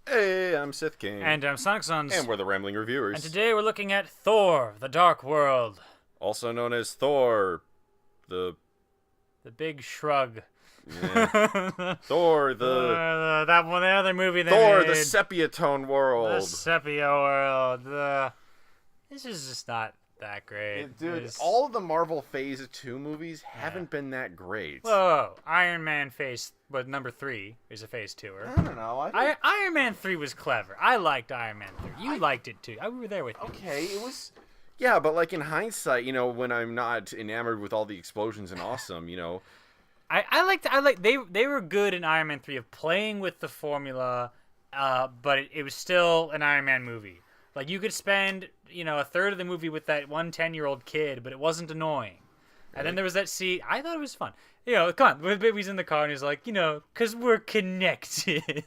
Hey, I'm Sithking. And I'm Sonic Sons. And we're the Rambling Reviewers. And today we're looking at Thor, the Dark World. Also known as Thor, the big shrug. Yeah. Thor, the other movie they Thor, made. the sepia tone world. The sepia world. This is just not that great. Dude, all of the Marvel Phase 2 movies haven't been that great. Whoa, Iron Man number 3 is a Phase 2er. I don't know. Iron Man 3 was clever. I liked Iron Man 3. You liked it too. We were there with you. Okay, it was... Yeah, but like in hindsight, when I'm not enamored with all the explosions and awesome, they were good in Iron Man 3 of playing with the formula, but it was still an Iron Man movie. Like, you could spend, a third of the movie with that 10-year-old kid, but it wasn't annoying. And then there was that scene. I thought it was fun. Come on. When Baby's in the car and he's like, because we're connected.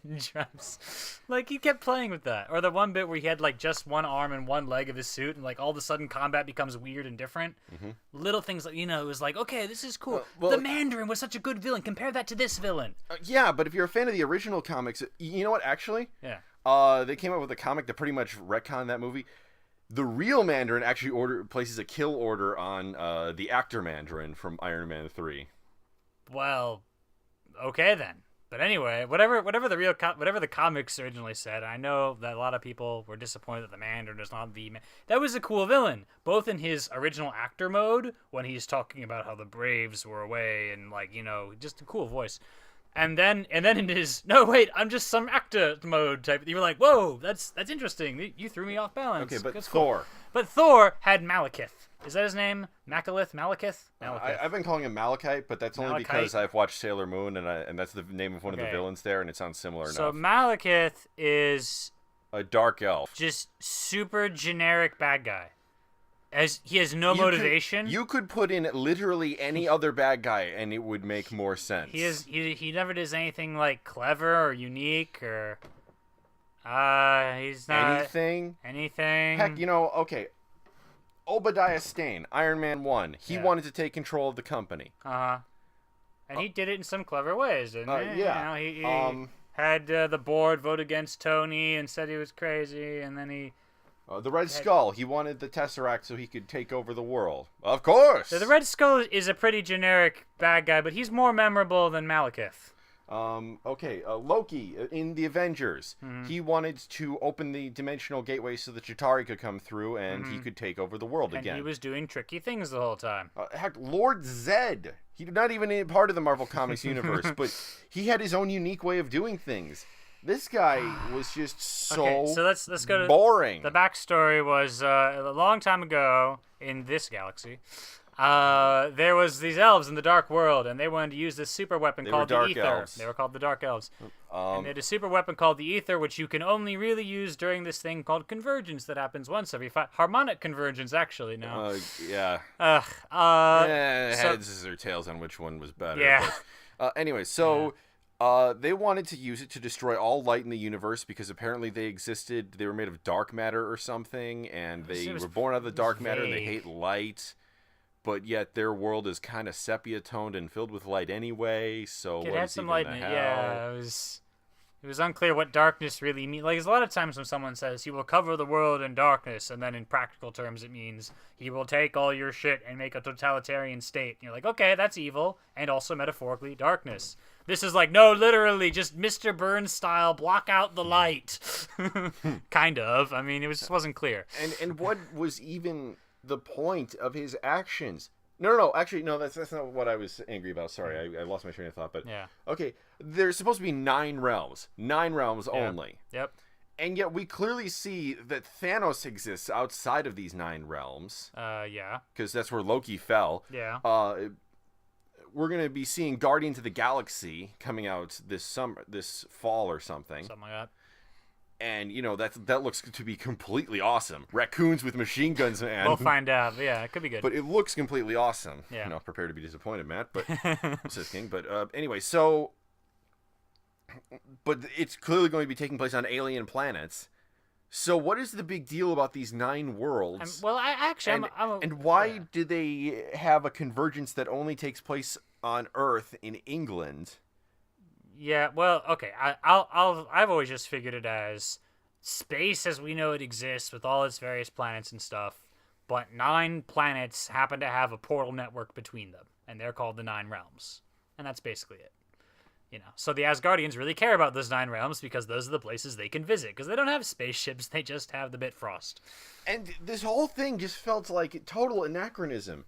Like, he kept playing with that. Or the one bit where he had, just one arm and one leg of his suit, and, all of a sudden combat becomes weird and different. Mm-hmm. Little things like, it was like, okay, this is cool. The Mandarin was such a good villain. Compare that to this villain. Yeah, but if you're a fan of the original comics, you know what, actually? Yeah. They came up with a comic that pretty much retconned that movie. The real Mandarin actually places a kill order on the actor Mandarin from Iron Man 3. Well, okay then. But anyway, whatever the comics originally said, I know that a lot of people were disappointed that the Mandarin is not that was a cool villain, both in his original actor mode when he's talking about how the Braves were away and just a cool voice. And then in his no wait, I'm just some actor mode type. You were like, whoa, that's interesting. You threw me off balance. Okay, but that's Thor. Cool. But Thor had Malekith. Is that his name? Malekith? I've been calling him Malachite, but that's only because I've watched Sailor Moon, and that's the name of one of the villains there, and it sounds similar enough. So Malekith is a dark elf, just super generic bad guy. As he has no motivation. You could put in literally any other bad guy, and it would make more sense. He never does anything clever or unique or. He's not anything. Heck, okay. Obadiah Stane, Iron Man 1. He wanted to take control of the company. And he did it in some clever ways, didn't he? Yeah. He had the board vote against Tony and said he was crazy, and then he. The Red Skull, he wanted the Tesseract so he could take over the world. Of course! So the Red Skull is a pretty generic bad guy, but he's more memorable than Malekith. Loki, in the Avengers, he wanted to open the dimensional gateway so that Chitauri could come through and he could take over the world again. And he was doing tricky things the whole time. Heck, Lord Zed, he's not even part of the Marvel Comics universe, but he had his own unique way of doing things. This guy was just so let's go to boring. The backstory was a long time ago in this galaxy. There was these elves in the Dark World, and they wanted to use this super weapon called the Ether. Elves. They were called the Dark Elves. And they had a super weapon called the Ether, which you can only really use during this thing called convergence that happens once every 5... Harmonic convergence, actually, now. Yeah. Heads or tails on which one was better. Yeah. But, anyway, so... they wanted to use it to destroy all light in the universe because apparently they existed. They were made of dark matter or something, and they were born out of the dark matter, and they hate light. But yet their world is kind of sepia-toned and filled with light anyway. So it had some light in it. Yeah, it was unclear what darkness really means. Like, there's a lot of times when someone says he will cover the world in darkness, and then in practical terms it means he will take all your shit and make a totalitarian state. And you're like, okay, that's evil, and also metaphorically darkness. This is like, no, literally, just Mr. Burns style, block out the light. Kind of. I mean, it just wasn't clear. And what was even the point of his actions? No, actually, no, that's not what I was angry about. Sorry, I lost my train of thought. But yeah. Okay, there's supposed to be 9 realms. 9 realms only. Yep. And yet we clearly see that Thanos exists outside of these 9 realms. Yeah. Because that's where Loki fell. Yeah. We're going to be seeing Guardians of the Galaxy coming out this fall or something. Something like that. And, that looks to be completely awesome. Raccoons with machine guns, man. We'll find out. Yeah, it could be good. But it looks completely awesome. Yeah. Prepare to be disappointed, Matt. But Sithking. But anyway, so... But it's clearly going to be taking place on alien planets. So what is the big deal about these 9 worlds? And why do they have a convergence that only takes place on Earth in England? Yeah, well, okay. I've always just figured it as space as we know it exists with all its various planets and stuff, but 9 planets happen to have a portal network between them, and they're called the 9 realms. And that's basically it. So the Asgardians really care about those 9 realms because those are the places they can visit, because they don't have spaceships, they just have the Bifrost. And this whole thing just felt like total anachronism.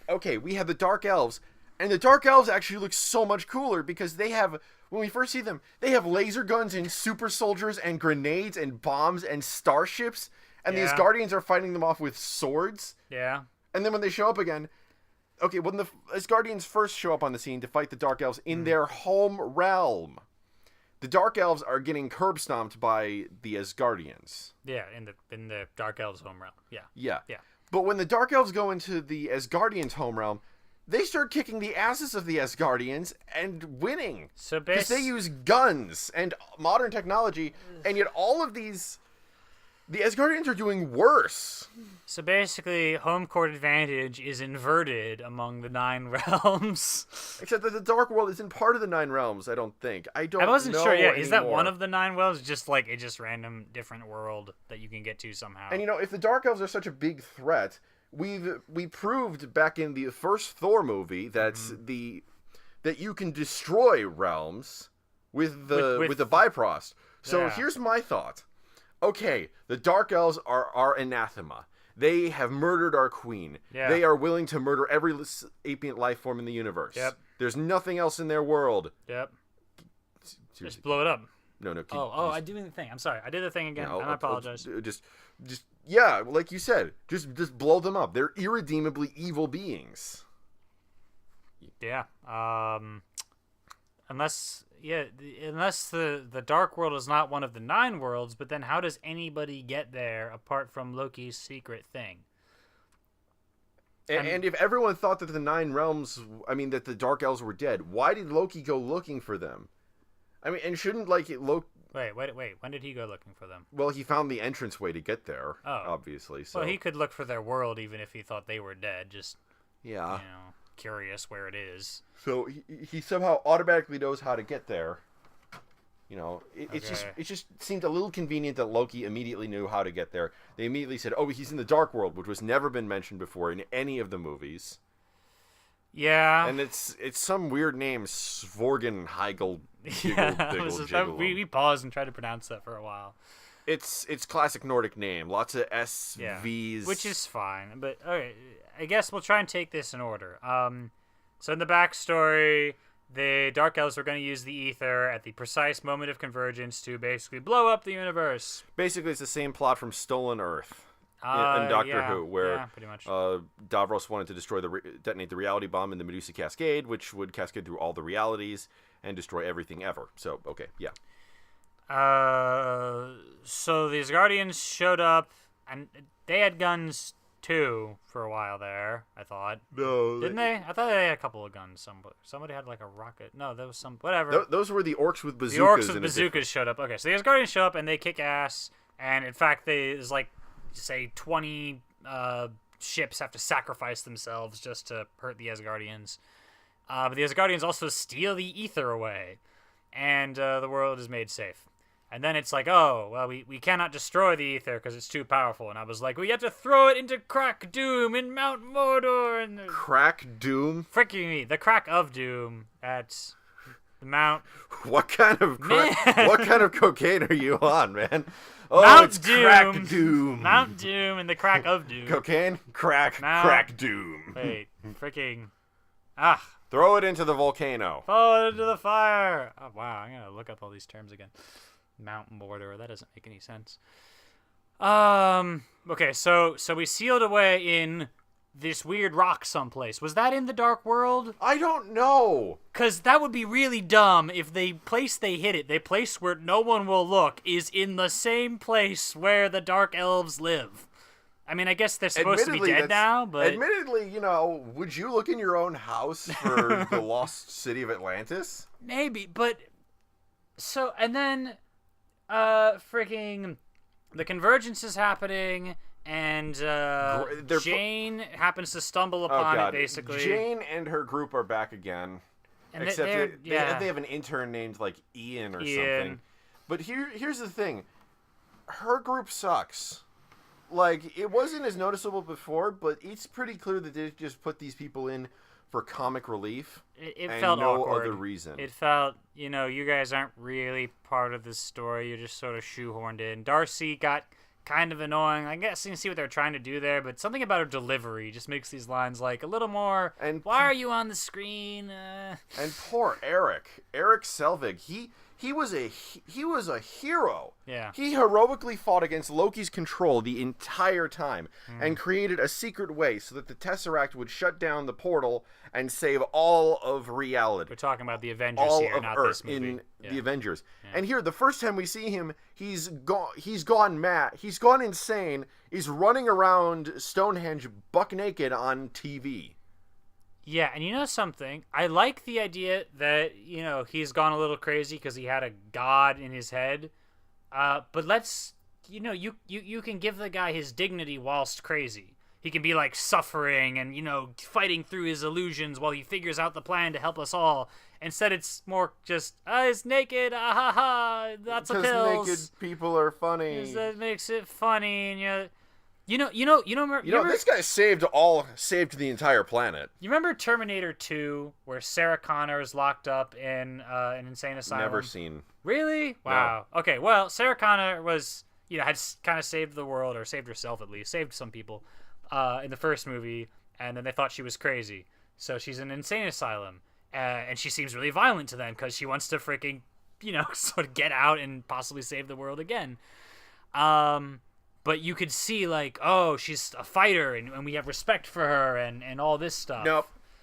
Okay, we have the Dark Elves, and the Dark Elves actually look so much cooler because they have, when we first see them, they have laser guns and super soldiers and grenades and bombs and starships, and the Asgardians are fighting them off with swords. Yeah. And then when they show up again, okay, when the Asgardians first show up on the scene to fight the Dark Elves in their home realm, the Dark Elves are getting curb stomped by the Asgardians. Yeah, in the Dark Elves' home realm. Yeah. Yeah. Yeah. But when the Dark Elves go into the Asgardians' home realm, they start kicking the asses of the Asgardians and winning. So because they use guns and modern technology, and yet all of these... The Asgardians are doing worse. So basically, home court advantage is inverted among the 9 realms. Except that the Dark World isn't part of the 9 realms, I don't think. I wasn't sure, yeah. Anymore. Is that one of the 9 realms? Just like a just random different world that you can get to somehow. And if the Dark Elves are such a big threat, we proved back in the first Thor movie that that you can destroy realms with the Bifrost. So here's my thought. Okay, the Dark Elves are anathema. They have murdered our queen. Yeah. They are willing to murder every sapient life form in the universe. Yep. There's nothing else in their world. Yep. Seriously. Just blow it up. No. I did the thing. I'm sorry. I did the thing again, and I apologize. Yeah, like you said, just blow them up. They're irredeemably evil beings. Yeah. Unless the Dark World is not one of the 9 worlds, but then how does anybody get there apart from Loki's secret thing? And if everyone thought that the 9 realms, that the Dark Elves were dead, why did Loki go looking for them? And shouldn't Loki... Wait. When did he go looking for them? Well, he found the entranceway to get there, obviously. So. Well, he could look for their world even if he thought they were dead, just... Yeah. Curious where it is. So he somehow automatically knows how to get there. It just seemed a little convenient that Loki immediately knew how to get there. They immediately said, "Oh, he's in the Dark World," which was never been mentioned before in any of the movies. Yeah, and it's some weird name, Svorgen Heigl. We paused and tried to pronounce that for a while. It's classic Nordic name, lots of S, V's, which is fine. But okay, I guess we'll try and take this in order. So in the backstory, the Dark Elves were going to use the ether at the precise moment of convergence to basically blow up the universe. Basically, it's the same plot from Stolen Earth in Doctor Who, where pretty much. Davros wanted to detonate the reality bomb in the Medusa Cascade, which would cascade through all the realities and destroy everything ever. So, okay, yeah. So the Asgardians showed up, and they had guns too for a while there, I thought. No. Didn't they? I thought they had a couple of guns. Somebody had like a rocket. No, there was some... Whatever. Those were the orcs with bazookas. The orcs with bazookas showed up. Okay, so the Asgardians show up, and they kick ass, and in fact, there's like, say, 20 ships have to sacrifice themselves just to hurt the Asgardians. But the Asgardians also steal the ether away, and the world is made safe. And then it's like, oh, well, we cannot destroy the ether because it's too powerful. And I was like, we have to throw it into Crack Doom in Mount Mordor. And Crack Doom? Freaking me. The Crack of Doom at the Mount... What kind of cocaine are you on, man? Oh, Mount it's Doom. Crack Doom. Mount Doom and the Crack of Doom. Cocaine? Crack Doom. Wait, freaking... Throw it into the volcano. Fall it into the fire. Oh, wow, I'm going to look up all these terms again. Mount Mordor, that doesn't make any sense. Okay, so we sealed away in this weird rock someplace. Was that in the Dark World? I don't know. Because that would be really dumb if the place they hid it, the place where no one will look, is in the same place where the Dark Elves live. I mean, I guess they're supposed to be dead now, but... Admittedly, would you look in your own house for the lost city of Atlantis? Maybe, but... So, and then... freaking the convergence is happening, and Jane happens to stumble upon it, basically. Jane and her group are back again. And except they have an intern named, like, Ian or something. But here's the thing. Her group sucks. Like, it wasn't as noticeable before, but it's pretty clear that they just put these people in for comic relief. It felt no awkward. Other reason. It felt, you guys aren't really part of this story. You're just sort of shoehorned in. Darcy got kind of annoying. I guess you can see what they're trying to do there, but something about her delivery just makes these lines, like, a little more, why are you on the screen? And poor Eric Selvig, he was a hero. Yeah. He heroically fought against Loki's control the entire time and created a secret way so that the Tesseract would shut down the portal and save all of reality. We're talking about the Avengers here, not Earth this movie. In the Avengers. Yeah. And here, the first time we see him, he's gone mad. He's gone insane. He's running around Stonehenge buck naked on TV. Yeah, and you know something? I like the idea that, he's gone a little crazy because he had a god in his head. But let's, you can give the guy his dignity whilst crazy. He can be, like, suffering and, fighting through his illusions while he figures out the plan to help us all. Instead, it's more just, he's naked, ah ha ha, lots of pills. Because naked people are funny. That makes it funny, and this guy saved the entire planet. You remember Terminator 2, where Sarah Connor is locked up in an insane asylum? Never seen. Really? Wow. No. Okay, well, Sarah Connor was, had kind of saved the world, or saved herself at least, saved some people in the first movie, and then they thought she was crazy. So she's in an insane asylum, and she seems really violent to them because she wants to freaking, sort of get out and possibly save the world again. But you could see, like, she's a fighter, and we have respect for her, and all this stuff.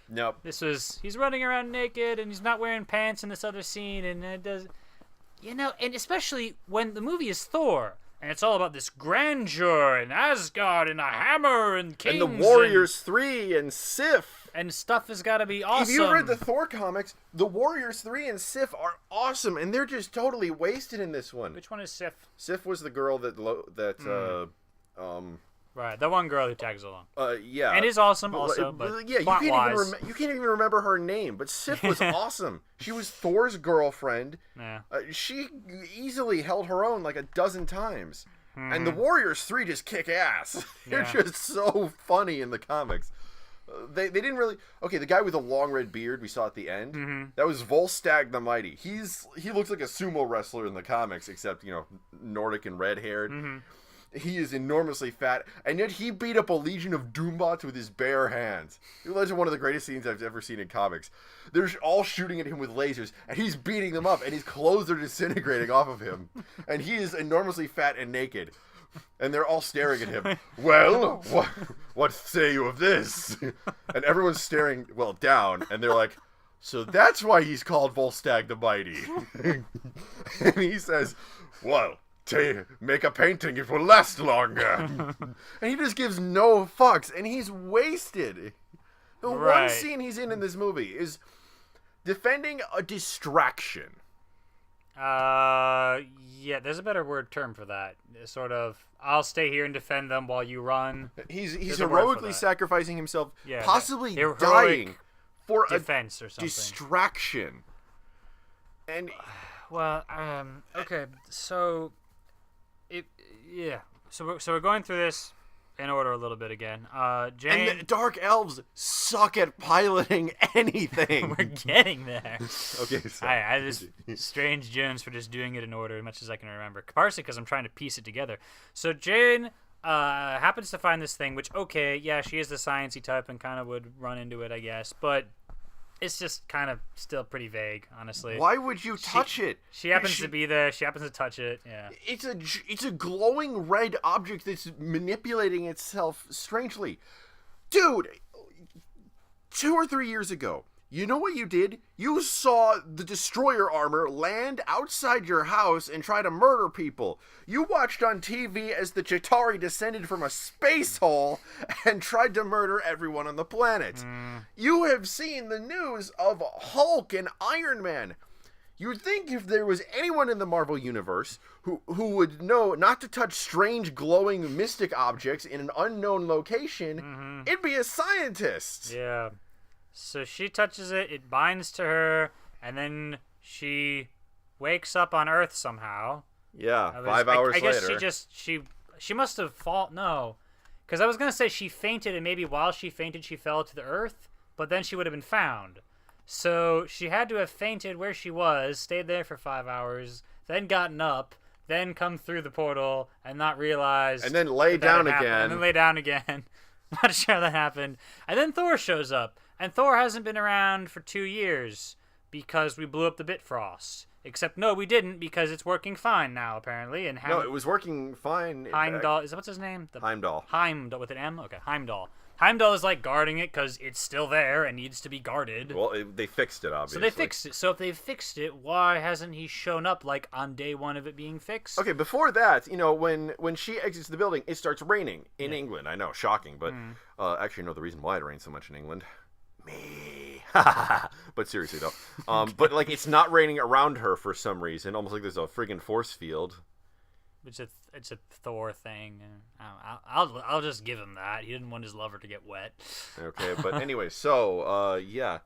Nope. He's running around naked, and he's not wearing pants in this other scene, and it does, and especially when the movie is Thor, and it's all about this grandeur, and Asgard, and a hammer, and kings. And the Warriors 3, and Sif. And stuff has got to be awesome. If you read the Thor comics, the Warriors 3 and Sif are awesome, and they're just totally wasted in this one. Which one is Sif? Sif was the girl Right, the one girl who tags along. Yeah. And is awesome also, but yeah, you can't even remember her name, but Sif was awesome. She was Thor's girlfriend. Yeah. She easily held her own like a dozen times. And the Warriors 3 just kick ass. They're just so funny in the comics. They didn't really... Okay, the guy with the long red beard we saw at the end, that was Volstagg the Mighty. He looks like a sumo wrestler in the comics, except, Nordic and red-haired. He is enormously fat, and yet he beat up a legion of Doombots with his bare hands. It was one of the greatest scenes I've ever seen in comics. They're all shooting at him with lasers, and he's beating them up, and his clothes are disintegrating off of him. And he is enormously fat and naked. And they're all staring at him. Well, what say you of this? And everyone's staring, down, and they're like, so that's why he's called Volstagg the Mighty. And he says, well, make a painting, it will last longer. And he just gives no fucks, and he's wasted. The one scene he's in this movie is defending a distraction. Yeah, there's a better term for that. Sort of, I'll stay here and defend them while you run. He's heroically sacrificing himself, possibly dying for defense a or something. Distraction. And okay, so so we're going through this in order a little bit again. Jane, and the Dark Elves suck at piloting anything. We're getting there. Okay, so I just strange Jones for just doing it in order as much as I can remember. Partially because I'm trying to piece it together. So Jane happens to find this thing, which she is the sciencey type and kind of would run into it, I guess, but it's just kind of still pretty vague, honestly. Why would you touch it? She happens to be there. She happens to touch it. Yeah. It's a glowing red object that's manipulating itself strangely. Dude, 2 or 3 years ago, you know what you did? You saw the destroyer armor land outside your house and try to murder people. You watched on TV as the Chitauri descended from a space hole and tried to murder everyone on the planet. You have seen the news of Hulk and Iron Man. You'd think if there was anyone in the Marvel Universe who would know not to touch strange, glowing, mystic objects in an unknown location, it'd be a scientist. Yeah. So she touches it, it binds to her, and then she wakes up on Earth somehow. Yeah, 5 hours later. I guess she must have fallen. No. Because I was going to say she fainted, and maybe while she fainted, she fell to the Earth, but then she would have been found. So she had to have fainted where she was, stayed there for 5 hours, then gotten up, then come through the portal, and not realized. And then lay down again. And then lay down again. Not sure how that happened. And then Thor shows up. And Thor hasn't been around for 2 years because we blew up the Bifrost. Except, no, we didn't, because it's working fine now, apparently. And no, it was working fine. Heimdall, is that what's his name? Heimdall. Heimdall with an M? Okay, Heimdall. Heimdall is, like, guarding it because it's still there and needs to be guarded. Well, they fixed it, obviously. So they fixed it. So if they fixed it, why hasn't he shown up, like, on day one of it being fixed? Okay, before that, when she exits the building, it starts raining in England. I know, shocking, but actually, no, the reason why it rains so much in England... Me. But seriously, though. But, like, it's not raining around her for some reason, almost like there's a friggin' force field. It's a Thor thing. I'll just give him that. He didn't want his lover to get wet. Okay, but anyway, so, yeah.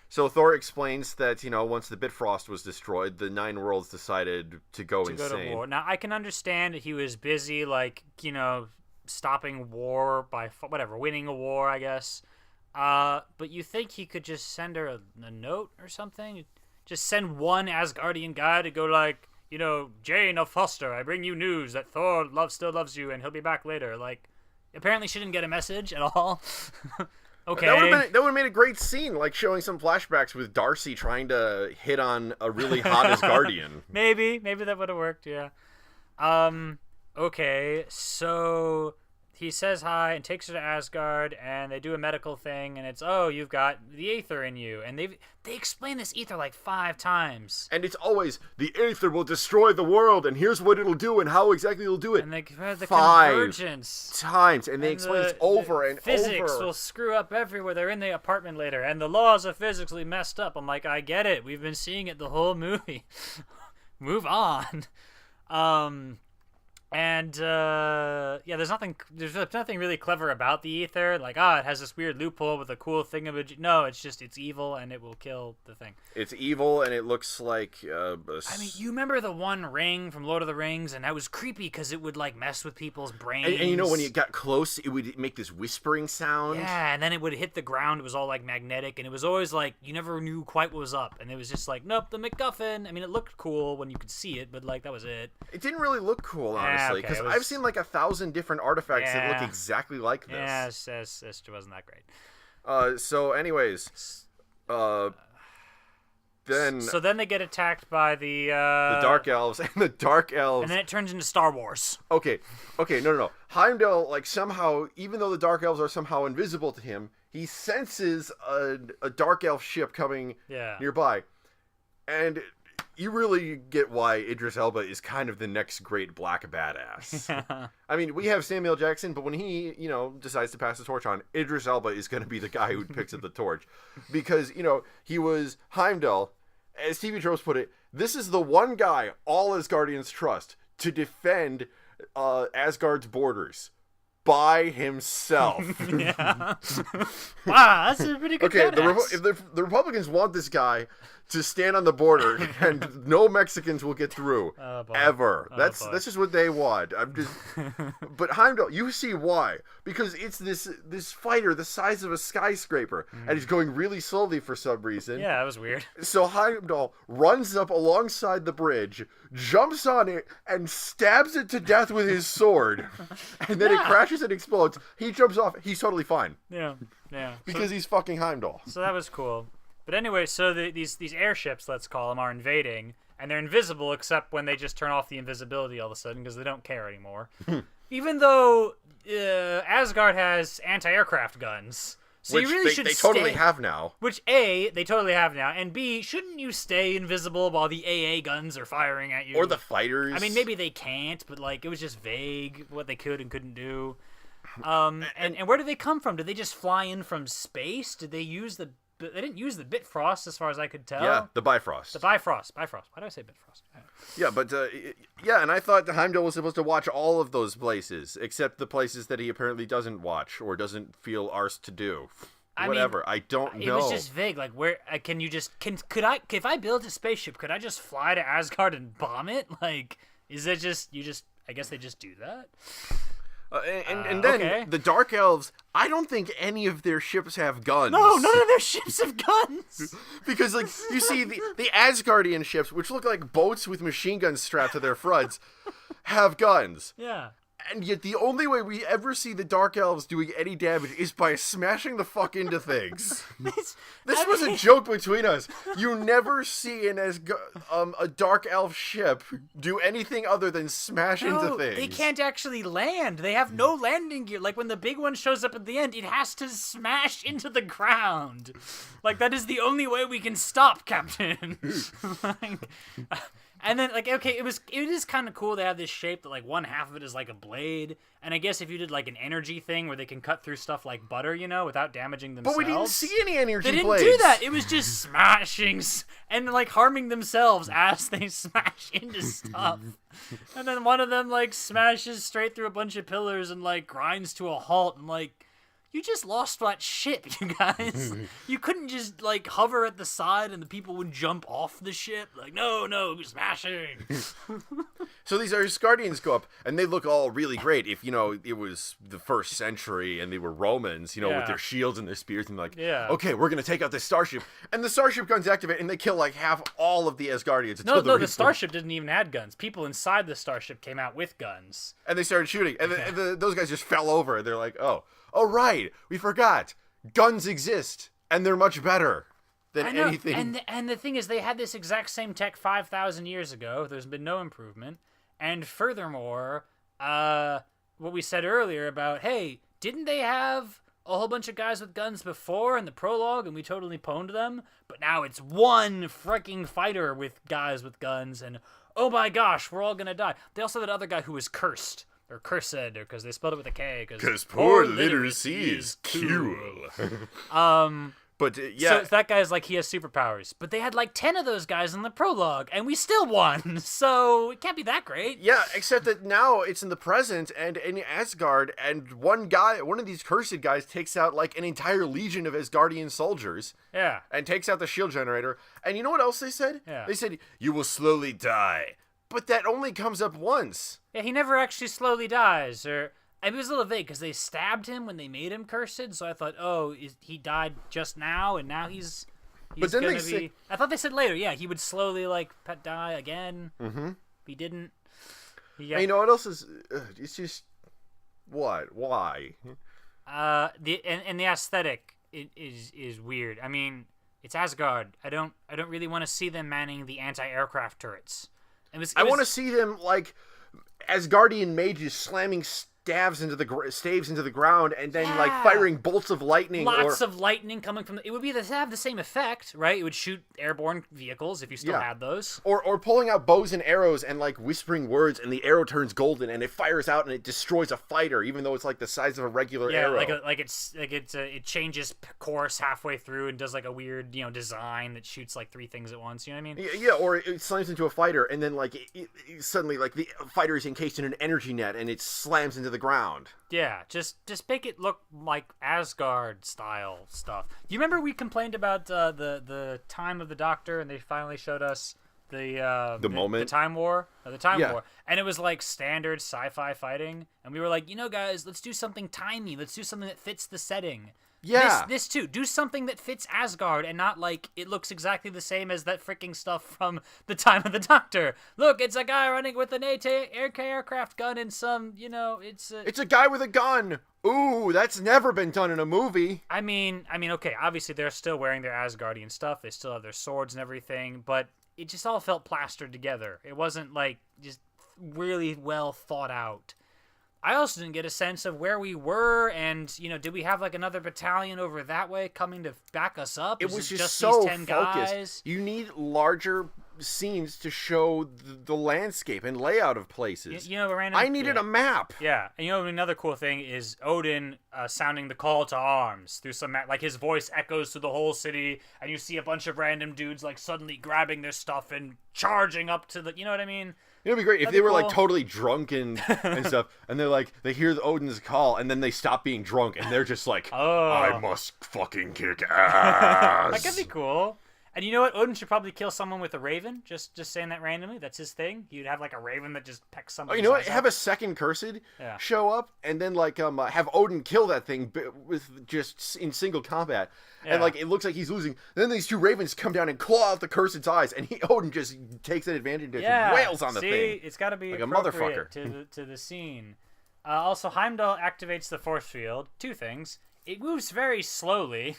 So Thor explains that, once the Bifrost was destroyed, the 9 worlds decided to go insane. Go to war. Now, I can understand that he was busy, like, stopping war by, winning a war, I guess. But you think he could just send her a note or something? Just send one Asgardian guy to go like, Jane of Foster, I bring you news that Thor still loves you and he'll be back later. Like, apparently she didn't get a message at all. Okay. That would have made a great scene, like showing some flashbacks with Darcy trying to hit on a really hot Asgardian. Maybe that would have worked, yeah. Okay, so... he says hi and takes her to Asgard, and they do a medical thing, and it's, you've got the Aether in you. And they explain this Aether like 5 times. And it's always, the Aether will destroy the world, and here's what it'll do, and how exactly it'll do it. And the 5 convergence. times, and they explain this over and physics over. Will screw up everywhere. They're in the apartment later, and the laws of physics will be messed up. I'm like, I get it. We've been seeing it the whole movie. Move on. And there's nothing really clever about the Aether. Like, it has this weird loophole with a cool thing of it. No, it's evil and it will kill the thing. It's evil and it looks like. I mean, you remember the one ring from Lord of the Rings, and that was creepy because it would like mess with people's brains. And when you got close, it would make this whispering sound. Yeah, and then it would hit the ground. It was all like magnetic, and it was always like you never knew quite what was up, and it was just like, nope, the MacGuffin. I mean, it looked cool when you could see it, but like that was it. It didn't really look cool, honestly, because I've seen like 1,000 different artifacts that look exactly like this. Yes, it wasn't that great. So anyways, then they get attacked by the Dark Elves, and the Dark Elves, and then it turns into Star Wars. Okay, no. Heimdall, like, somehow, even though the Dark Elves are somehow invisible to him, he senses a Dark Elf ship coming nearby, and you really get why Idris Elba is kind of the next great black badass. I mean, we have Samuel Jackson, but when he, decides to pass the torch on, Idris Elba is going to be the guy who picks up the torch. Because, he was Heimdall, as TV tropes put it, this is the one guy all Asgardians trust to defend Asgard's borders by himself. Yeah. Wow, that's a pretty good badass. If the Republicans want this guy to stand on the border, and no Mexicans will get through ever. That's just what they want. But Heimdall, you see why? Because it's this fighter the size of a skyscraper, and he's going really slowly for some reason. Yeah, that was weird. So Heimdall runs up alongside the bridge, jumps on it, and stabs it to death with his sword, and then it crashes and explodes. He jumps off. He's totally fine. Yeah. Because he's fucking Heimdall. So that was cool. But anyway, so these airships, let's call them, are invading, and they're invisible except when they just turn off the invisibility all of a sudden because they don't care anymore. Even though Asgard has anti-aircraft guns. So which you really should they totally have now. Which, A, they totally have now, and B, shouldn't you stay invisible while the AA guns are firing at you? Or the fighters. I mean, maybe they can't, but like it was just vague what they could and couldn't do. And where did they come from? Did they just fly in from space? Did they use the they didn't use the Bifrost as far as I could tell. Yeah, the Bifrost. The Bifrost. Why do I say Bifrost? Yeah, but and I thought Heimdall was supposed to watch all of those places, except the places that he apparently doesn't watch or doesn't feel arsed to do. Whatever. I don't know. It was just vague. Like, where can you just could I if I built a spaceship, could I just fly to Asgard and bomb it? Like, is it just I guess they just do that. And then okay. the Dark Elves, I don't think any of their ships have guns. No, none of their ships have guns. Because, like, you see the Asgardian ships, which look like boats with machine guns strapped to their fronts, have guns. Yeah. And yet the only way we ever see the Dark Elves doing any damage is by smashing the fuck into things. This was a joke between us. You never see a Dark Elf ship do anything other than smash into things. They can't actually land. They have no landing gear. Like, when the big one shows up at the end, it has to smash into the ground. Like, that is the only way we can stop, Captain. And then, like, okay, it is kind of cool to have this shape that, like, one half of it is like a blade. And I guess if you did, like, an energy thing where they can cut through stuff like butter, without damaging themselves. But we didn't see any energy blades. They didn't do that. It was just smashing and, like, harming themselves as they smash into stuff. And then one of them, like, smashes straight through a bunch of pillars and, like, grinds to a halt. And, like, you just lost that ship, you guys. You couldn't just, like, hover at the side and the people would jump off the ship. Like, no, smashing. So these Asgardians go up, and they look all really great. If, it was the first century and they were Romans, with their shields and their spears, and okay, we're going to take out this starship. And the starship guns activate, and they kill, like, half all of the Asgardians. No, the starship didn't even have guns. People inside the starship came out with guns. And they started shooting. And those guys just fell over, and they're like, oh, right, we forgot. Guns exist, and they're much better than anything. And the thing is, they had this exact same tech 5,000 years ago. There's been no improvement. And furthermore, what we said earlier about, hey, didn't they have a whole bunch of guys with guns before in the prologue, and we totally pwned them? But now it's one freaking fighter with guys with guns, and oh my gosh, we're all gonna die. They also had that other guy who was cursed. Or cursed, because they spelled it with a K. Because poor literacy is cool. But, So that guy's like, he has superpowers. But they had like 10 of those guys in the prologue, and we still won. So it can't be that great. Yeah, except that now it's in the present and in Asgard, and one of these cursed guys takes out like an entire legion of Asgardian soldiers. Yeah. And takes out the shield generator. And you know what else they said? Yeah. They said, you will slowly die. But that only comes up once. Yeah, he never actually slowly dies. It was a little vague because they stabbed him when they made him cursed. So I thought, he died just now, and now he's but then gonna be. I thought they said later, he would slowly die again. Mm-hmm. He didn't. And you know what else is? It's just what? Why? The aesthetic is weird. I mean, it's Asgard. I don't really want to see them manning the anti-aircraft turrets. I want to see them like Asgardian mages slamming staves into the ground, and then like firing bolts of lightning. Lots of lightning coming from. It would be to have the same effect, right? It would shoot airborne vehicles if you still had those. Or pulling out bows and arrows and like whispering words, and the arrow turns golden, and it fires out and it destroys a fighter, even though it's like the size of a regular arrow. It changes course halfway through and does like a weird design that shoots like 3 things at once. You know what I mean? Yeah. Or it slams into a fighter, and then like it suddenly like the fighter is encased in an energy net, and it slams into the ground. Yeah, just make it look like Asgard style stuff. Do you remember we complained about the time of the Doctor, and they finally showed us the moment, the Time War, War, and it was like standard sci-fi fighting, and we were like, guys, let's do something timey. Let's do something that fits the setting. Yeah. This too. Do something that fits Asgard and not like it looks exactly the same as that freaking stuff from the time of the Doctor. Look, it's a guy running with an aircraft gun and some, it's a guy with a gun. Ooh, that's never been done in a movie. I mean, okay, obviously they're still wearing their Asgardian stuff. They still have their swords and everything, but it just all felt plastered together. It wasn't like just really well thought out. I also didn't get a sense of where we were, and did we have like another battalion over that way coming to back us up? It was just so these 10 focused. guys? You need larger scenes to show the landscape and layout of places. I needed a map. Yeah, and another cool thing is Odin sounding the call to arms through some like his voice echoes through the whole city, and you see a bunch of random dudes like suddenly grabbing their stuff and charging up to the. You know what I mean? It'd be great if they were like totally drunk and stuff, and they're like they hear Odin's call, and then they stop being drunk, and they're just like, I must fucking kick ass. That could be cool. And you know what? Odin should probably kill someone with a raven. Just saying that randomly. That's his thing. You'd have like a raven that just pecks somebody. Oh, you know what? Have a second cursed show up, and then like have Odin kill that thing with just in single combat, and like it looks like he's losing. Then these two ravens come down and claw out the cursed's eyes, and Odin just takes an advantage and wails on the thing. It's got to be like a motherfucker to the scene. Also, Heimdall activates the force field. Two things. It moves very slowly,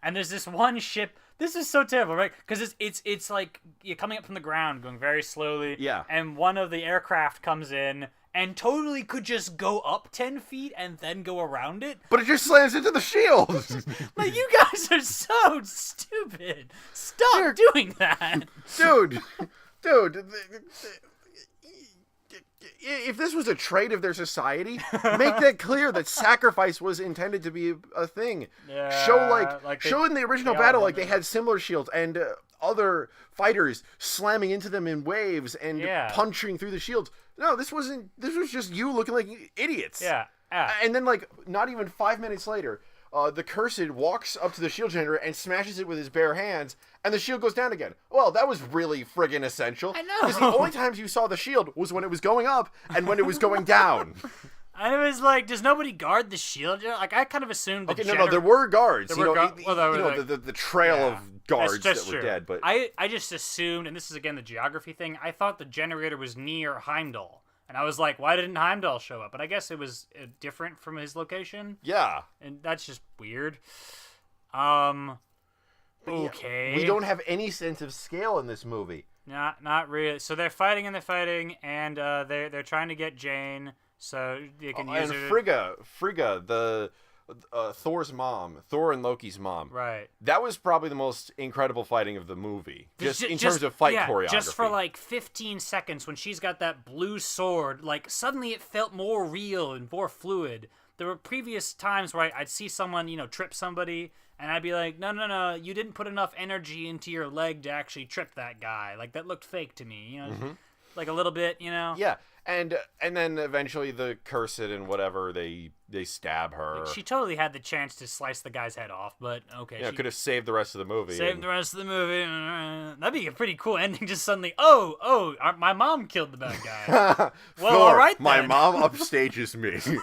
and there's this one ship. This is so terrible, right? Because it's like you're coming up from the ground, going very slowly. Yeah. And one of the aircraft comes in and totally could just go up 10 feet and then go around it. But it just slams into the shield. Like, you guys are so stupid. Stop doing that. Dude. If this was a trait of their society, make that clear that sacrifice was intended to be a thing. Yeah, show in the original battle like they had similar shields and other fighters slamming into them in waves and punching through the shields. No, this wasn't. This was just you looking like idiots. Yeah. And then like not even 5 minutes later, the cursed walks up to the shield generator and smashes it with his bare hands, and the shield goes down again. Well, that was really friggin' essential. I know. Because the only times you saw the shield was when it was going up and when it was going down. And it was like, does nobody guard the shield? Like, I kind of assumed. No, there were guards. There were the trail of guards that were dead. But I just assumed, and this is again the geography thing. I thought the generator was near Heimdall. And I was like, why didn't Heimdall show up? But I guess it was different from his location. Yeah. And that's just weird. Okay. We don't have any sense of scale in this movie. Not really. So they're fighting, and they're trying to get Jane so they can use her. And Frigga, the Thor's mom, Thor and Loki's mom. Right. That was probably the most incredible fighting of the movie. Just in terms of fight choreography. Just for like 15 seconds when she's got that blue sword, like suddenly it felt more real and more fluid. There were previous times where I'd see someone, trip somebody, and I'd be like, no, you didn't put enough energy into your leg to actually trip that guy. Like, that looked fake to me, like a little bit, Yeah, and then eventually the cursed and whatever, they stab her. Like, she totally had the chance to slice the guy's head off, but okay. Yeah, could have saved the rest of the movie. The rest of the movie. That'd be a pretty cool ending, just suddenly, my mom killed the bad guy. Well, Thor, all right then. My mom upstages me.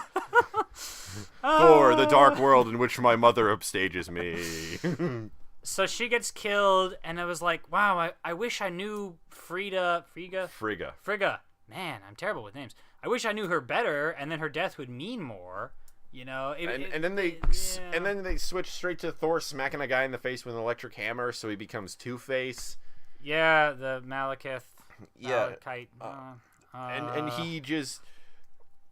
Thor, the dark world in which my mother upstages me. So she gets killed, and I was like, wow, I wish I knew Frigga. Man, I'm terrible with names. I wish I knew her better, and then her death would mean more. And then they switch straight to Thor smacking a guy in the face with an electric hammer, so he becomes Two-Face. Yeah, the Malekith. Yeah. Malekite. And he just.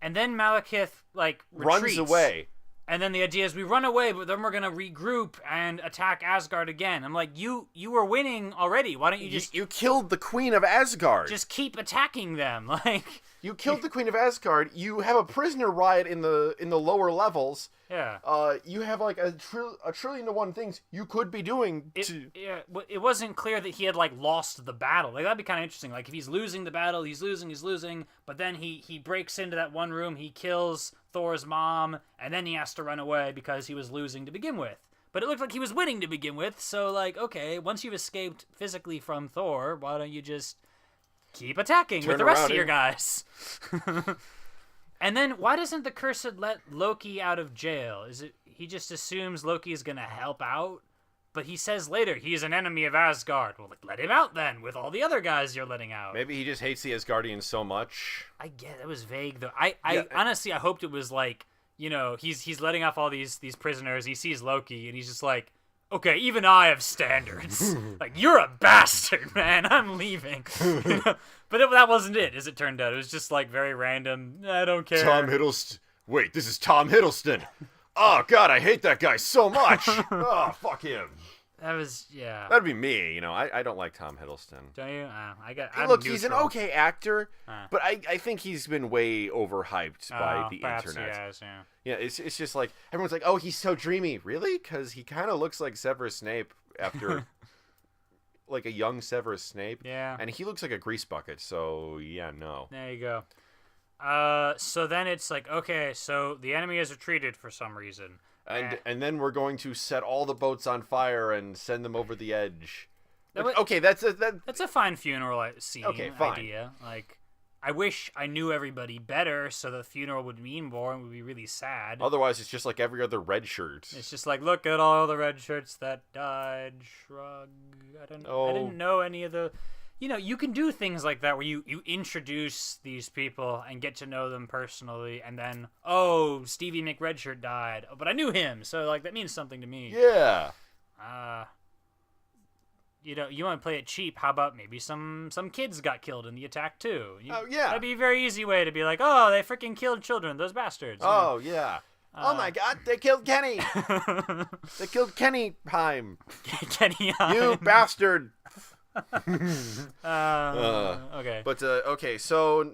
And then Malekith retreats, runs away. And then the idea is we run away, but then we're gonna regroup and attack Asgard again. I'm like, you were winning already. Why don't you just you killed the Queen of Asgard? Just keep attacking them, like you killed the Queen of Asgard. You have a prisoner riot in the lower levels. Yeah. You have like a trillion to one things you could be doing. It wasn't clear that he had lost the battle. Like that'd be kind of interesting. Like if he's losing the battle, he's losing, but then he breaks into that one room, he kills Thor's mom, and then he has to run away because he was losing to begin with. But it looked like he was winning to begin with, so okay, once you've escaped physically from Thor, why don't you just keep attacking with the rest of your guys? And then why doesn't the Cursed let Loki out of jail? Is it he just assumes Loki is going to help out? But he says later he's an enemy of Asgard. Well, let him out then with all the other guys you're letting out. Maybe he just hates the Asgardians so much. I get it was vague though. I honestly I hoped it was he's letting off all these prisoners. He sees Loki and he's just like, okay, even I have standards. You're a bastard, man. I'm leaving. But that wasn't it, as it turned out. It was just very random. I don't care. Tom Hiddleston. Wait, this is Tom Hiddleston. Oh God, I hate that guy so much. Oh, fuck him. That was, yeah. That'd be me, I don't like Tom Hiddleston. Don't you? Look, he's an okay actor, but I think he's been way overhyped by the internet. He has, yeah. Yeah, it's just like, everyone's like, oh, he's so dreamy. Really? Because he kind of looks like Severus Snape after, like a young Severus Snape. Yeah. And he looks like a grease bucket, so yeah, no. There you go. So then it's like, okay, so the enemy has retreated for some reason. And then we're going to set all the boats on fire and send them over the edge. Okay, that's a fine funeral scene fine. idea. Like, I wish I knew everybody better so the funeral would mean more and would be really sad. Otherwise, it's just like every other red shirt. It's just like, look at all the red shirts that died. Shrug. I didn't know any of the... You can do things like that where you introduce these people and get to know them personally, and then, oh, Stevie McRedshirt died, but I knew him, so like that means something to me. Yeah. You want to play it cheap? How about maybe some kids got killed in the attack too? Oh yeah. That'd be a very easy way to be like, oh, they freaking killed children, those bastards. Oh yeah. Oh my God, they killed Kenny. They killed Kenny Heim. Kenny Heim. You bastard. Okay. But okay, so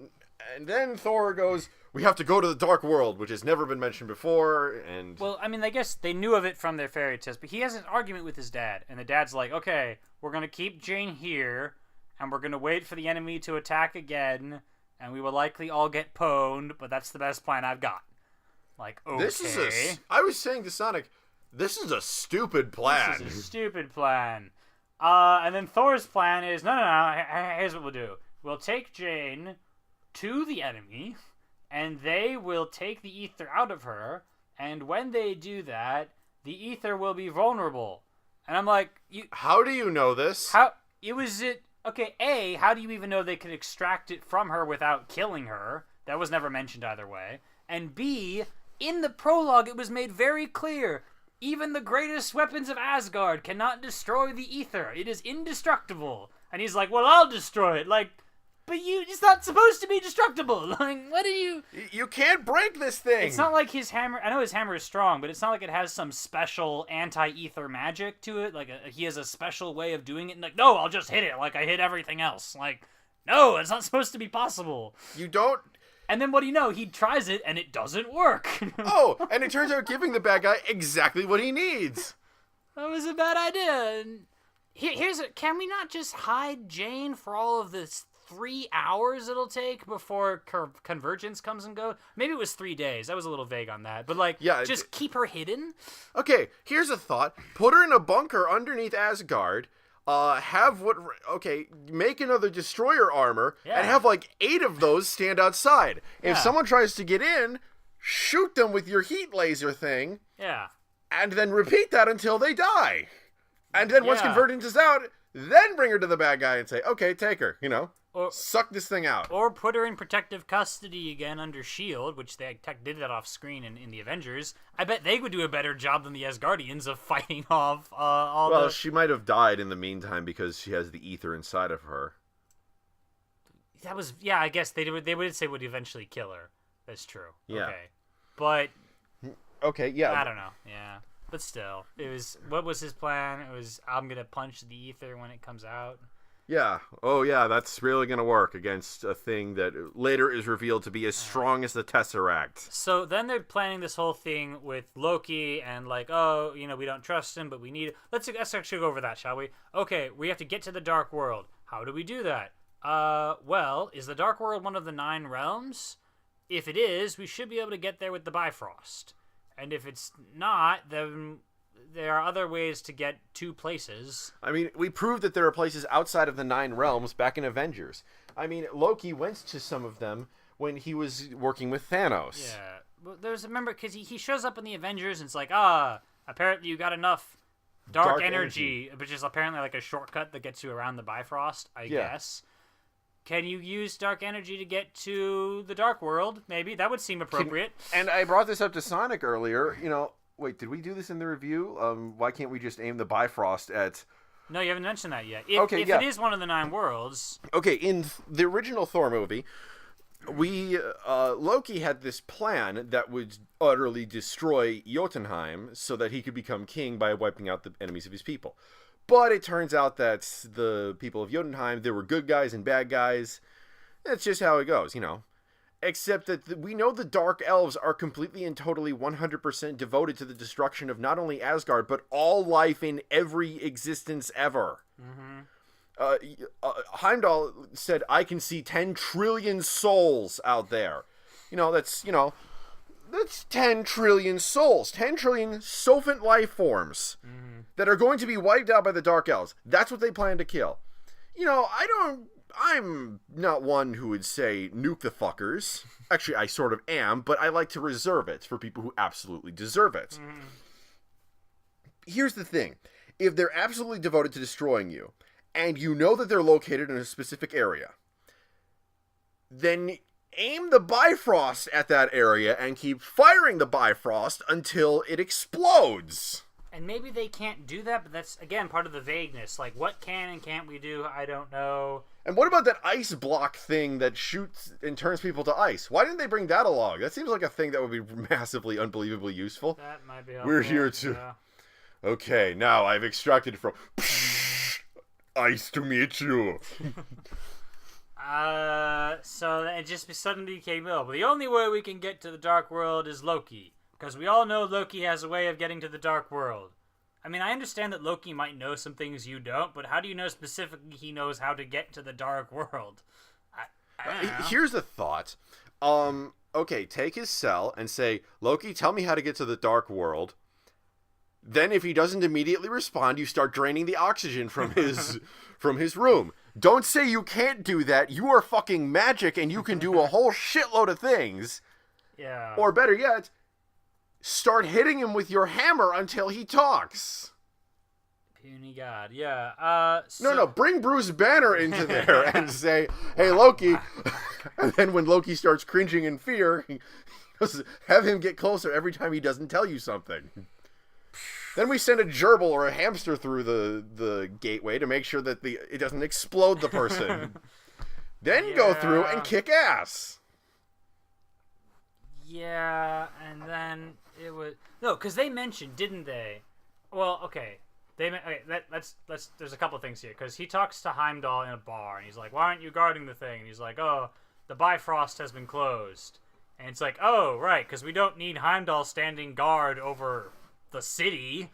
and then Thor goes, we have to go to the Dark World, which has never been mentioned before, and well, I mean, I guess they knew of it from their fairy tales, but he has an argument with his dad, and the dad's like, okay, we're gonna keep Jane here, and we're gonna wait for the enemy to attack again, and we will likely all get pwned, but that's the best plan I've got. Like, okay. I was saying to Sonic, this is a stupid plan. This is a stupid plan. And then Thor's plan is, no, here's what we'll do. We'll take Jane to the enemy, and they will take the ether out of her, and when they do that, the ether will be vulnerable. And I'm like, how do you know this? How do you even know they could extract it from her without killing her? That was never mentioned either way. And B, in the prologue, it was made very clear, even the greatest weapons of Asgard cannot destroy the ether. It is indestructible. And he's like, well, I'll destroy it. Like, but it's not supposed to be destructible. Like, what are you... You can't break this thing. It's not like his hammer... I know his hammer is strong, but it's not like it has some special anti-ether magic to it. Like, he has a special way of doing it. Like, no, I'll just hit it like I hit everything else. Like, no, it's not supposed to be possible. You don't... And then what do you know? He tries it, and it doesn't work. Oh, and it turns out giving the bad guy exactly what he needs. That was a bad idea. Can we not just hide Jane for all of this 3 hours it'll take before Convergence comes and goes? Maybe it was 3 days. I was a little vague on that. But, just keep her hidden? Okay, here's a thought. Put her in a bunker underneath Asgard. Make another destroyer armor and have 8 of those stand outside. Yeah. If someone tries to get in, shoot them with your heat laser thing. Yeah. And then repeat that until they die. And then once Convergence is out, then bring her to the bad guy and say, okay, take her, or suck this thing out. Or put her in protective custody again under S.H.I.E.L.D., which they did that off screen in the Avengers. I bet they would do a better job than the Asgardians of fighting off Well, she might have died in the meantime because she has the ether inside of her. That was... Yeah, I guess they would say would eventually kill her. That's true. Yeah. Okay. But... Okay, yeah. I don't know. Yeah. But still, it was... What was his plan? It was, I'm gonna punch the ether when it comes out. Yeah. Oh, yeah, that's really going to work against a thing that later is revealed to be as strong as the Tesseract. So then they're planning this whole thing with Loki and we don't trust him, but we need... Let's actually go over that, shall we? Okay, we have to get to the Dark World. How do we do that? Well, is the Dark World one of the 9 realms? If it is, we should be able to get there with the Bifrost. And if it's not, then... There are other ways to get to places. I mean, we proved that there are places outside of the 9 realms back in Avengers. I mean, Loki went to some of them when he was working with Thanos. Yeah. Well, remember, because he shows up in the Avengers and it's like, apparently you got enough dark energy, which is apparently like a shortcut that gets you around the Bifrost, I guess. Can you use dark energy to get to the Dark World? Maybe. That would seem appropriate. And I brought this up to Sonic earlier, Wait, did we do this in the review? Why can't we just aim the Bifrost at... No, you haven't mentioned that yet. If it is one of the 9 worlds... Okay, in the original Thor movie, Loki had this plan that would utterly destroy Jotunheim so that he could become king by wiping out the enemies of his people. But it turns out that the people of Jotunheim, there were good guys and bad guys. That's just how it goes, you know. Except that we know the Dark Elves are completely and totally 100% devoted to the destruction of not only Asgard, but all life in every existence ever. Mm-hmm. Heimdall said, I can see 10 trillion souls out there. That's 10 trillion souls. 10 trillion sophiant life forms that are going to be wiped out by the Dark Elves. That's what they plan to kill. I'm not one who would say nuke the fuckers. Actually, I sort of am, but I like to reserve it for people who absolutely deserve it. Here's the thing. If they're absolutely devoted to destroying you, and you know that they're located in a specific area, then aim the Bifrost at that area and keep firing the Bifrost until it explodes. And maybe they can't do that, but that's, again, part of the vagueness. Like, what can and can't we do? I don't know. And what about that ice block thing that shoots and turns people to ice? Why didn't they bring that along? That seems like a thing that would be massively, unbelievably useful. That might be helpful. We're here to... Yeah. Okay, now I've extracted from... Ice to meet you. So it just suddenly became ill. But the only way we can get to the Dark World is Loki. Because we all know Loki has a way of getting to the Dark World. I mean, I understand that Loki might know some things you don't, but how do you know specifically he knows how to get to the Dark World? I don't know. Here's a thought. Okay, take his cell and say, Loki, tell me how to get to the Dark World. Then if he doesn't immediately respond, you start draining the oxygen from his room. Don't say you can't do that. You are fucking magic and you can do a whole shitload of things. Yeah. Or better yet, start hitting him with your hammer until he talks. Puny God, yeah. No, bring Bruce Banner into there and say, hey, Loki. And then when Loki starts cringing in fear, have him get closer every time he doesn't tell you something. Then we send a gerbil or a hamster through the gateway to make sure that it doesn't explode the person. Then go through and kick ass. Yeah, and then it was... No, because they mentioned, didn't they? Well, okay. There's a couple of things here, because he talks to Heimdall in a bar, and he's like, why aren't you guarding the thing? And he's like, oh, the Bifrost has been closed. And it's like, oh, right, because we don't need Heimdall standing guard over the city.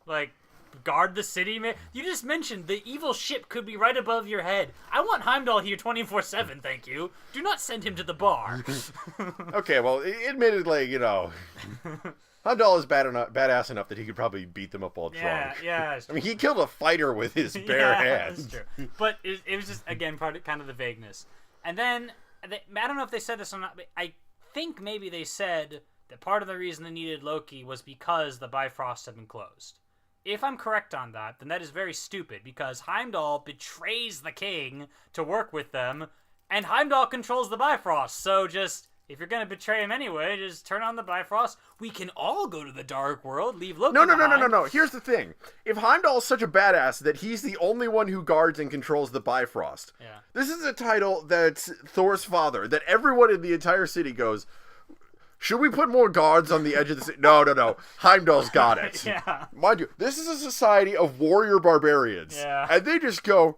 Like, guard the city, man. You just mentioned the evil ship could be right above your head. I want Heimdall here 24/7, thank you. Do not send him to the bar. Okay, well, admittedly, Heimdall is badass enough that he could probably beat them up all drunk. Yeah. I mean, he killed a fighter with his bare hands. That's true. But it was just, again, kind of the vagueness. And then, I don't know if they said this or not, but I think maybe they said that part of the reason they needed Loki was because the Bifrost had been closed. If I'm correct on that, then that is very stupid, because Heimdall betrays the king to work with them, and Heimdall controls the Bifrost, so just, if you're gonna betray him anyway, just turn on the Bifrost. We can all go to the Dark World, leave Loki behind. No. Here's the thing. If Heimdall is such a badass that he's the only one who guards and controls the Bifrost, this is a title that's Thor's father, that everyone in the entire city goes, should we put more guards on the edge of the city? No. Heimdall's got it. Yeah. Mind you, this is a society of warrior barbarians. Yeah. And they just go,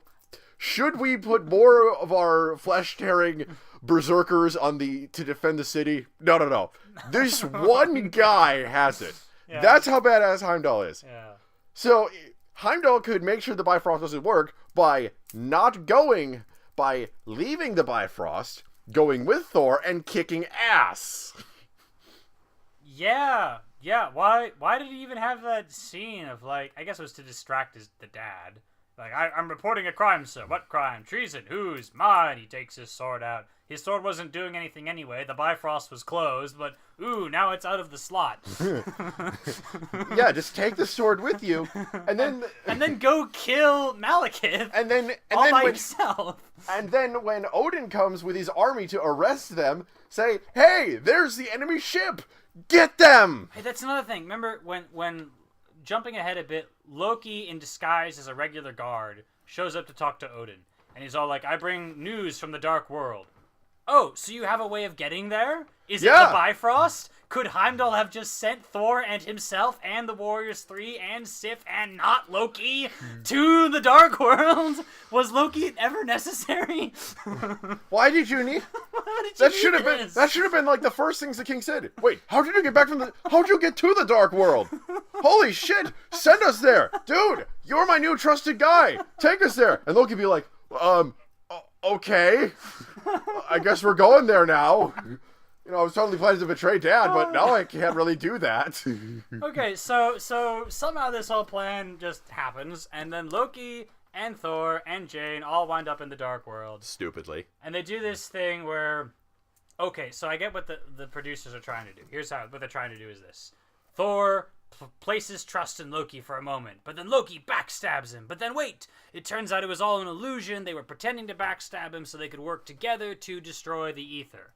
should we put more of our flesh-tearing berserkers to defend the city? No. This one guy has it. Yeah. That's how badass Heimdall is. Yeah. So Heimdall could make sure the Bifrost doesn't work by leaving the Bifrost, going with Thor, and kicking ass. Yeah. Why did he even have that scene of, like, I guess it was to distract the dad. Like, I'm reporting a crime, sir. What crime? Treason. Whose? Mine. He takes his sword out. His sword wasn't doing anything anyway. The Bifrost was closed, but, now it's out of the slot. Yeah, just take the sword with you, and then... and then go kill Malekith all by yourself. And then when Odin comes with his army to arrest them, say, hey, there's the enemy ship! Get them! Hey, that's another thing. Remember when jumping ahead a bit, Loki in disguise as a regular guard shows up to talk to Odin. And he's all like, I bring news from the Dark World. oh, so you have a way of getting there? Is it Yeah. the Bifrost? Could Heimdall have just sent Thor and himself and the Warriors 3 and Sif and not Loki to the Dark World? Was Loki ever necessary? Why did you need? That should have been like the first things the king said. Wait, how'd you get to the Dark World? Holy shit! Send us there, dude. You're my new trusted guy. Take us there. And Loki be like, okay. I guess we're going there now. You know, I was totally planning to betray Dad, but now I can't really do that. Okay, so somehow this whole plan just happens, and then Loki and Thor and Jane all wind up in the Dark World. Stupidly. And they do this thing where, okay, so I get what the producers are trying to do. Here's what they're trying to do is this. Thor places trust in Loki for a moment, but then Loki backstabs him. But then wait, it turns out it was all an illusion. They were pretending to backstab him so they could work together to destroy the ether.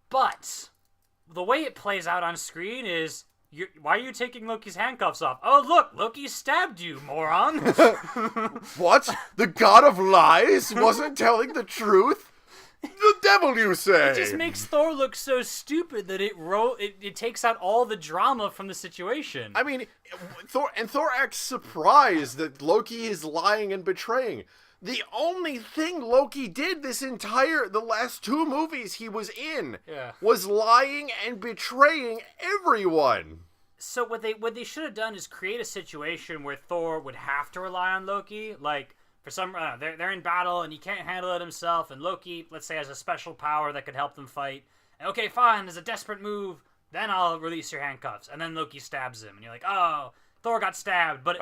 But the way it plays out on screen is, why are you taking Loki's handcuffs off? Oh, look, Loki stabbed you, moron. What? The god of lies wasn't telling the truth? The devil, you say? It just makes Thor look so stupid that it takes out all the drama from the situation. I mean, Thor acts surprised that Loki is lying and betraying. The only thing Loki did the last 2 movies he was in was lying and betraying everyone. So what they should have done is create a situation where Thor would have to rely on Loki. Like, for some, they're in battle and he can't handle it himself, and Loki, let's say, has a special power that could help them fight. And, okay, fine, as a desperate move, then I'll release your handcuffs. And then Loki stabs him, and you're like, oh, Thor got stabbed, but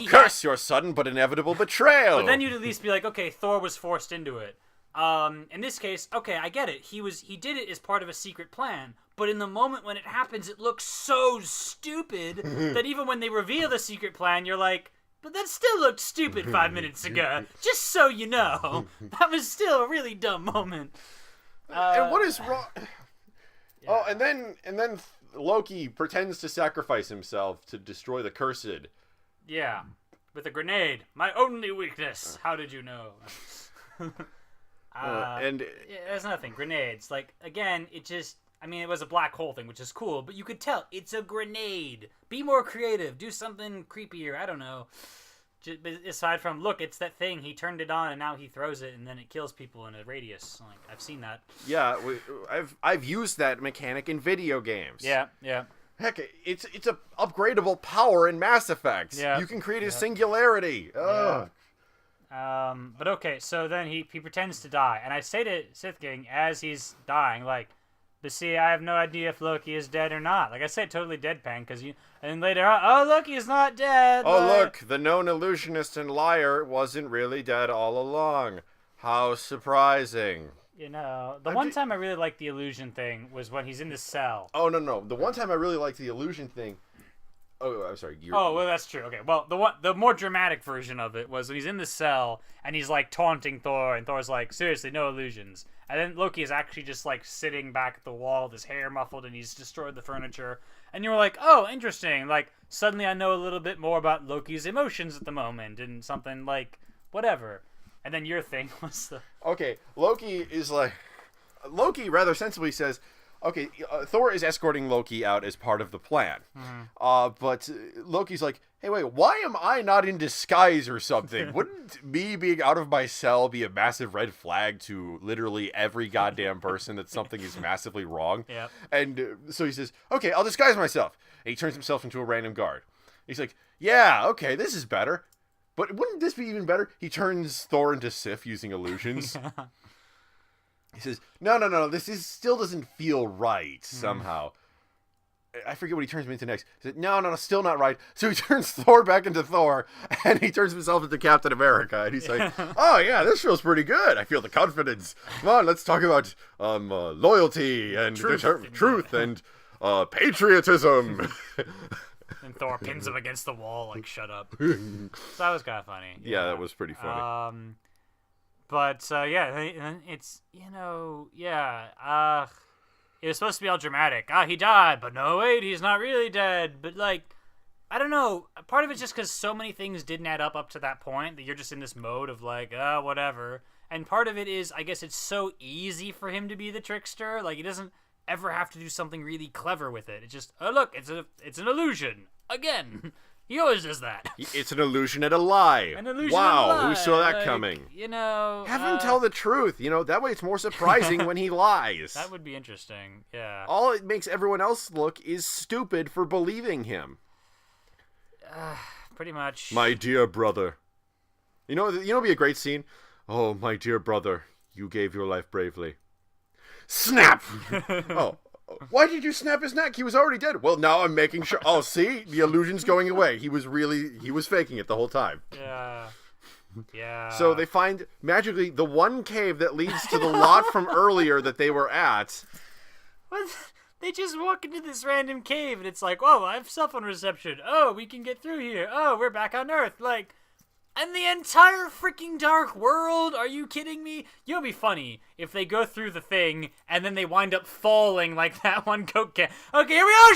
curse your sudden but inevitable betrayal. But then you'd at least be like, okay, Thor was forced into it. In this case, okay, I get it. He did it as part of a secret plan, but in the moment when it happens, it looks so stupid that even when they reveal the secret plan, you're like, but that still looked stupid 5 minutes ago. Just so you know, that was still a really dumb moment. And what is wrong? Yeah. Oh, and then Loki pretends to sacrifice himself to destroy the Cursed. Yeah, with a grenade. My only weakness. How did you know? And yeah, there's nothing. Grenades. Like, again, it was a black hole thing, which is cool, but you could tell it's a grenade. Be more creative. Do something creepier. I don't know. Aside from, look, it's that thing. He turned it on, and now he throws it, and then it kills people in a radius. Like, I've seen that. Yeah, I've used that mechanic in video games. Yeah. Heck, it's a upgradable power in Mass Effect. Yeah. You can create a singularity. Ugh. Yeah. But okay, so then he pretends to die, and I say to Sithking as he's dying, like, but see, I have no idea if Loki is dead or not. Like, I say totally deadpan, and then later on, oh, look, he's not dead. Oh, look, the known illusionist and liar wasn't really dead all along. How surprising. You know, the one time I really liked the illusion thing was when he's in the cell. Oh, no. The one time I really liked the illusion thing... Oh, I'm sorry. Oh, well, that's true. Okay, well, the more dramatic version of it was when he's in the cell and he's like taunting Thor, and Thor's like, seriously, no illusions. And then Loki is actually just like sitting back at the wall with his hair muffled, and he's destroyed the furniture. And you were like, oh, interesting. Like, suddenly I know a little bit more about Loki's emotions at the moment, and something like, whatever. And then your thing was the... Okay, Loki rather sensibly says, okay, Thor is escorting Loki out as part of the plan. Mm-hmm. But Loki's like, hey, wait, why am I not in disguise or something? Wouldn't me being out of my cell be a massive red flag to literally every goddamn person that something is massively wrong? Yep. And so he says, okay, I'll disguise myself. And he turns himself into a random guard. He's like, yeah, okay, this is better. But wouldn't this be even better? He turns Thor into Sif using illusions. He says, no, this still doesn't feel right somehow. I forget what he turns him into next. He said, no, still not right. So he turns Thor back into Thor, and he turns himself into Captain America. And he's like, oh, yeah, this feels pretty good. I feel the confidence. Come on, let's talk about loyalty and truth and patriotism. And Thor pins him against the wall, like, shut up. So that was kind of funny. Yeah, that was pretty funny. But, it's, it was supposed to be all dramatic. He died, but no, wait, he's not really dead. But, like, I don't know. Part of it's just because so many things didn't add up to that point that you're just in this mode of, like, whatever. And part of it is, I guess it's so easy for him to be the trickster. Like, he doesn't ever have to do something really clever with it. It's just, oh, look, it's an illusion. Again. He always does that. It's an illusion and a lie. An illusion wow, and a lie. Who saw that like, coming? You know... Have him tell the truth. You know, that way it's more surprising when he lies. That would be interesting, yeah. All it makes everyone else look is stupid for believing him. Pretty much. My dear brother. You know, it'd be a great scene? Oh, my dear brother, you gave your life bravely. Snap! Oh. Why did you snap his neck? He was already dead. Well, now I'm making sure. Oh, see? The illusion's going away. He was faking it the whole time. Yeah. Yeah. So they find, magically, the one cave that leads to the lot from earlier that they were at. What? They just walk into this random cave, and it's like, oh, I have cell phone reception. Oh, we can get through here. Oh, we're back on Earth. Like... And the entire freaking dark world? Are you kidding me? You know, it'd be funny if they go through the thing and then they wind up falling like that one Coke can. Okay, here we go.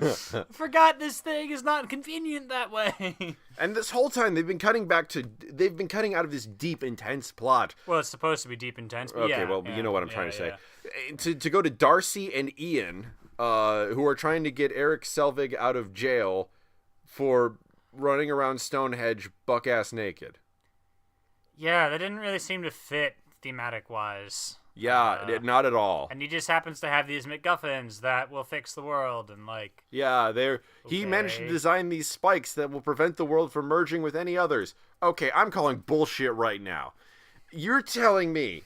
Shit! Forgot this thing is not convenient that way. And this whole time they've been cutting out of this deep, intense plot. Well, it's supposed to be deep, intense. But okay, you know what I'm trying to say. To go to Darcy and Ian, who are trying to get Eric Selvig out of jail for running around Stonehenge buck-ass naked. Yeah, that didn't really seem to fit thematic-wise. Yeah, not at all. And he just happens to have these MacGuffins that will fix the world, and like... Yeah, he managed to design these spikes that will prevent the world from merging with any others. Okay, I'm calling bullshit right now. You're telling me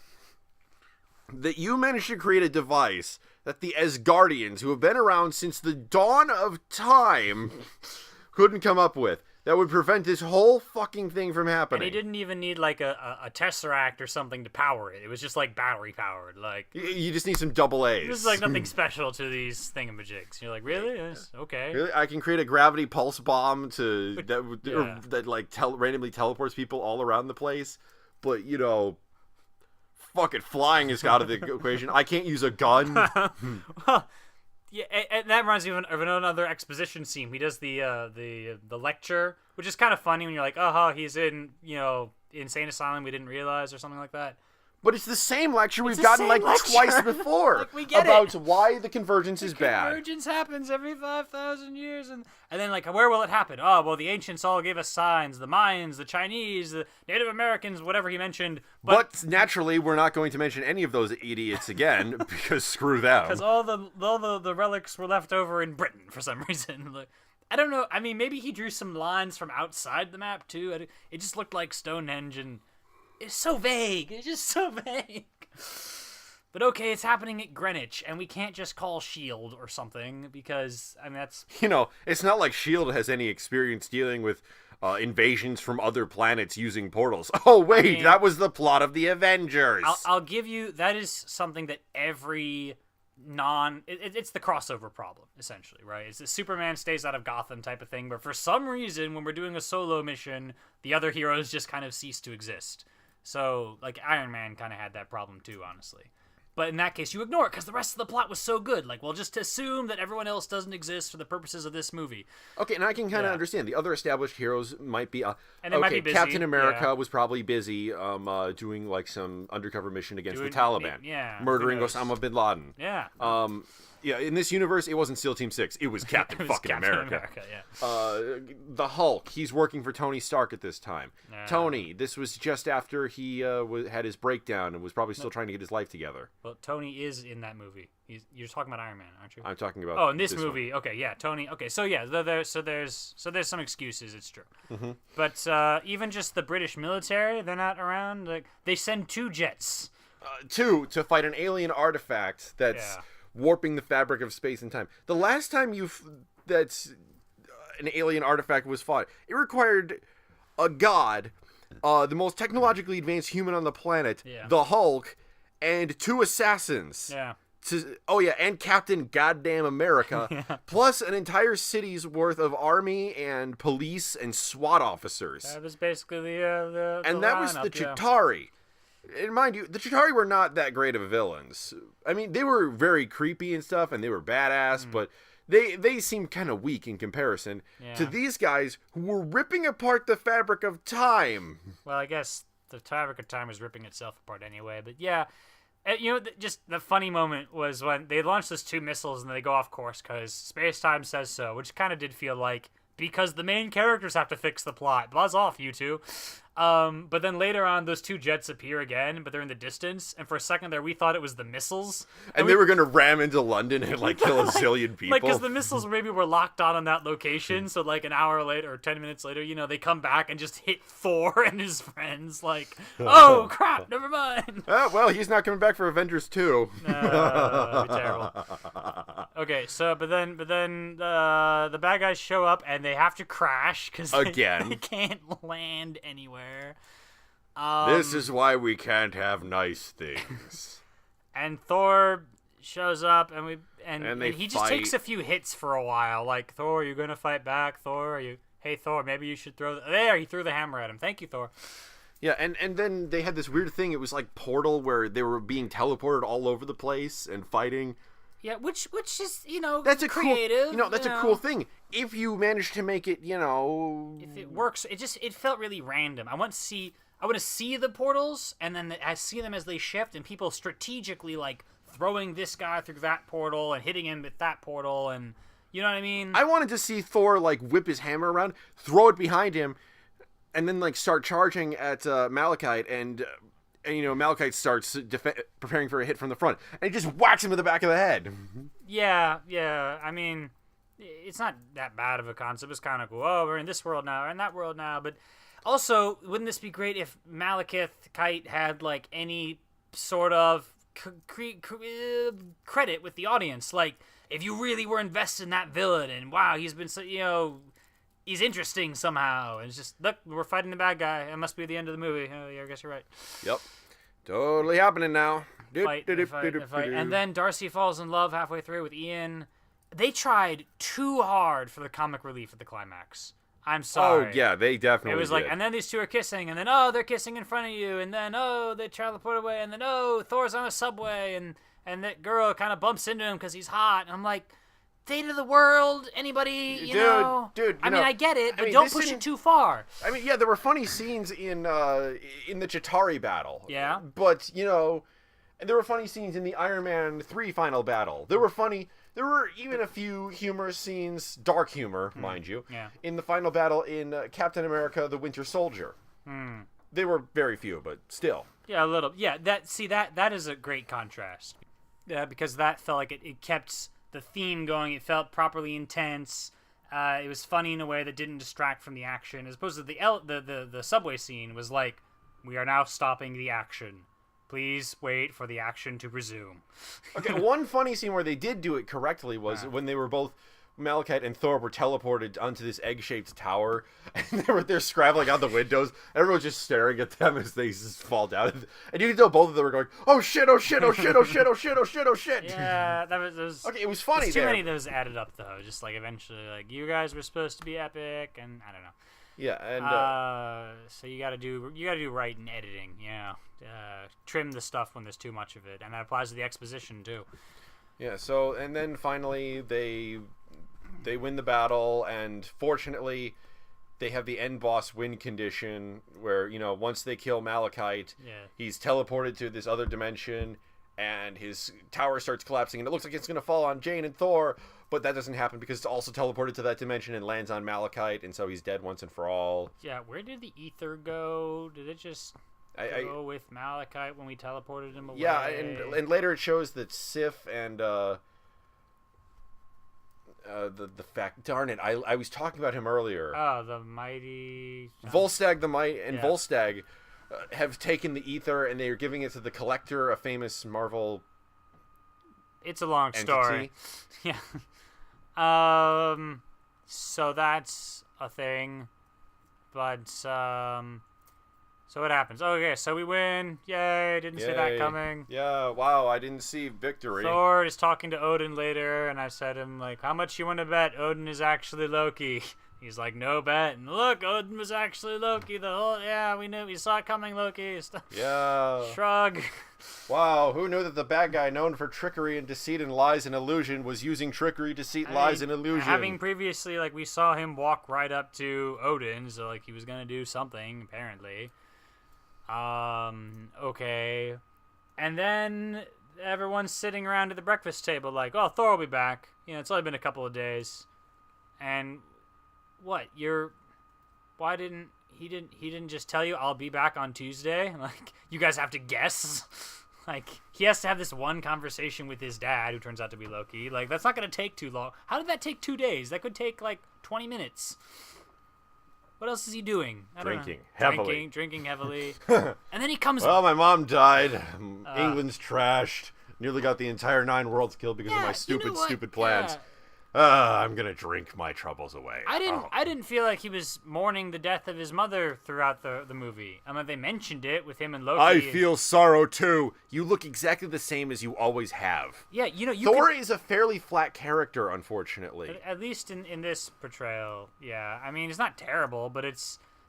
that you managed to create a device that the Asgardians, who have been around since the dawn of time... couldn't come up with that would prevent this whole fucking thing from happening. And he didn't even need like a tesseract or something to power it. It was just like battery powered. Like you just need some double A's. This is like nothing special to these thingamajigs. You're like, really? Yes, okay. Really? I can create a gravity pulse bomb that randomly teleports people all around the place. But fucking flying is out of the equation. I can't use a gun. Well, yeah, and that reminds me of another exposition scene. He does the lecture, which is kind of funny when you're like, oh, he's in insane asylum. We didn't realize or something like that. But it's the same lecture we've gotten twice before like, we get about why the convergence is bad. Convergence happens every 5,000 years, and then like, where will it happen? Oh, well, the ancients all gave us signs. The Mayans, the Chinese, the Native Americans, whatever he mentioned. But naturally, we're not going to mention any of those idiots again because screw them. Because all the relics were left over in Britain for some reason. Like, I don't know. I mean, maybe he drew some lines from outside the map too. It just looked like Stonehenge and. It's so vague. It's just so vague. But okay, it's happening at Greenwich, and we can't just call S.H.I.E.L.D. or something, because, I mean, that's... it's not like S.H.I.E.L.D. has any experience dealing with invasions from other planets using portals. Oh, wait, that was the plot of the Avengers. I'll give you... That is something that every it's the crossover problem, essentially, right? It's the Superman stays out of Gotham type of thing, but for some reason, when we're doing a solo mission, the other heroes just kind of cease to exist. So, like, Iron Man kind of had that problem too, honestly. But in that case, you ignore it because the rest of the plot was so good. Like, well, just assume that everyone else doesn't exist for the purposes of this movie. Okay, and I can kind of understand. The other established heroes might be... and they might be busy. Captain America was probably busy doing, like, some undercover mission against the Taliban. Murdering Osama bin Laden. Yeah. Yeah, in this universe, it wasn't SEAL Team 6. It was Captain America. The Hulk, he's working for Tony Stark at this time. Tony, this was just after he had his breakdown and was probably still trying to get his life together. Well, Tony is in that movie. You're talking about Iron Man, aren't you? I'm talking about. Oh, in this movie. One. Okay, yeah, Tony. Okay, so yeah, there's some excuses. It's true. Mm-hmm. But even just the British military, they're not around. Like, they send 2 jets. To fight an alien artifact that's. Yeah. Warping the fabric of space and time. The last time an alien artifact was fought, it required a god, the most technologically advanced human on the planet, the Hulk, and 2 assassins. Yeah. And Captain Goddamn America, plus an entire city's worth of army and police and SWAT officers. That was basically the and that was the Chitauri. And mind you, the Chitauri were not that great of villains. I mean, they were very creepy and stuff, and they were badass, but they seem kind of weak in comparison to these guys who were ripping apart the fabric of time. Well, I guess the fabric of time was ripping itself apart anyway. But yeah, you know, just the funny moment was when they launched those 2 missiles and they go off course because space-time says so, which kind of did feel like, because the main characters have to fix the plot. Buzz off, you two. But then later on, those 2 jets appear again, but they're in the distance. And for a second there, we thought it was the missiles. And they were going to ram into London and, like, kill a zillion people. Like, because the missiles maybe were locked on that location. So, like, an hour later or 10 minutes later, you know, they come back and just hit Thor and his friends. Like, oh, crap, never mind. Well, he's not coming back for Avengers 2. That'd be terrible. Okay, so, but then the bad guys show up and they have to crash because they can't land anywhere. This is why we can't have nice things. And Thor shows up, and he just takes a few hits for a while. Like, Thor, you gonna fight back? Thor, hey Thor, maybe you should throw. There, he threw the hammer at him. Thank you, Thor. Yeah, and then they had this weird thing. It was like Portal, where they were being teleported all over the place and fighting. Yeah, which is, you know, that's creative. Cool, that's a cool thing. If you manage to make it, you know, if it works, it felt really random. I want to see the portals, and then I see them as they shift, and people strategically like throwing this guy through that portal and hitting him with that portal, and you know what I mean. I wanted to see Thor like whip his hammer around, throw it behind him, and then like start charging at Malachite, and you know, Malachite starts preparing for a hit from the front, and he just whacks him in the back of the head. Yeah. I mean, it's not that bad of a concept. It's kind of cool. Oh, we're in this world now, we're in that world now. But also, wouldn't this be great if Malachite had like any sort of credit with the audience? Like, if you really were invested in that villain, and wow, he's been so, you know, he's interesting somehow. And it's just, look, we're fighting the bad guy. It must be the end of the movie. Oh, yeah, I guess you're right. Yep. Totally happening now. Fight. And then Darcy falls in love halfway through with Ian. They tried too hard for the comic relief at the climax. I'm sorry. Oh, yeah, they definitely It was like, and then these 2 are kissing, and then, oh, they're kissing in front of you, and then, oh, they teleport away, and then, oh, Thor's on a subway, and that girl kind of bumps into him because he's hot. And I'm like, fate of the world, anybody, you know? Dude, I mean, I get it, but don't push it too far. I mean, yeah, there were funny scenes in the Chitauri battle. Yeah. But, you know, and there were funny scenes in the Iron Man 3 final battle. There were even a few humorous scenes, dark humor, mind you, in the final battle in Captain America: The Winter Soldier. They were very few, but still. Yeah, a little. Yeah, that is a great contrast. Because that felt like it kept the theme going. It felt properly intense. It was funny in a way that didn't distract from the action, as opposed to the subway scene was like, we are now stopping the action. Please wait for the action to resume. Okay, one funny scene where they did do it correctly was when they were both, Malachite and Thor were teleported onto this egg-shaped tower, and they're scrabbling out the windows. Everyone's just staring at them as they just fall down, and you can tell both of them were going, "Oh shit! Oh shit! Oh shit! Oh shit! Oh shit! Oh shit! Oh shit!" Yeah, that was okay. It was funny. Too many of those added up though. Just like eventually, like, you guys were supposed to be epic, and I don't know. Yeah, and so you gotta do right in editing. Yeah, trim the stuff when there's too much of it, and that applies to the exposition too. Yeah. So, and then finally they win the battle, and fortunately, they have the end boss win condition where, you know, once they kill Malachite, he's teleported to this other dimension, and his tower starts collapsing, and it looks like it's going to fall on Jane and Thor, but that doesn't happen because it's also teleported to that dimension and lands on Malachite, and so he's dead once and for all. Yeah, where did the ether go? Did it just go with Malachite when we teleported him away? Yeah, and later it shows that Sif and the fact, darn it, I was talking about him earlier. Oh, the mighty Volstagg Volstagg have taken the ether, and they are giving it to the Collector, a famous Marvel. It's a long story. Yeah. So that's a thing, but so what happens? Okay, so we win. Yay! Didn't see that coming. Yeah. Wow! I didn't see victory. Thor is talking to Odin later, and I said him like, "How much you want to bet Odin is actually Loki?" He's like, no bet. And look, Odin was actually Loki. We knew. We saw it coming, Loki. Yeah. Shrug. Wow, who knew that the bad guy known for trickery and deceit and lies and illusion was using trickery, deceit, lies, and illusion? Having previously, we saw him walk right up to Odin, so, he was going to do something, apparently. Okay. And then everyone's sitting around at the breakfast table oh, Thor will be back. It's only been a couple of days. And what? Why didn't he didn't just tell you I'll be back on Tuesday? You guys have to guess. He has to have this one conversation with his dad, who turns out to be Loki. That's not going to take too long. How did that take 2 days? That could take 20 minutes. What else is he doing? Drinking heavily. Drinking heavily. And then he comes... Well, my mom died. England's trashed. Nearly got the entire 9 worlds killed because of my stupid plans. I'm gonna drink my troubles away. I didn't feel like he was mourning the death of his mother throughout the movie. They mentioned it with him and Loki. I feel sorrow too. You look exactly the same as you always have. Yeah, Thor is a fairly flat character, unfortunately. At least in this portrayal, yeah. It's not terrible, but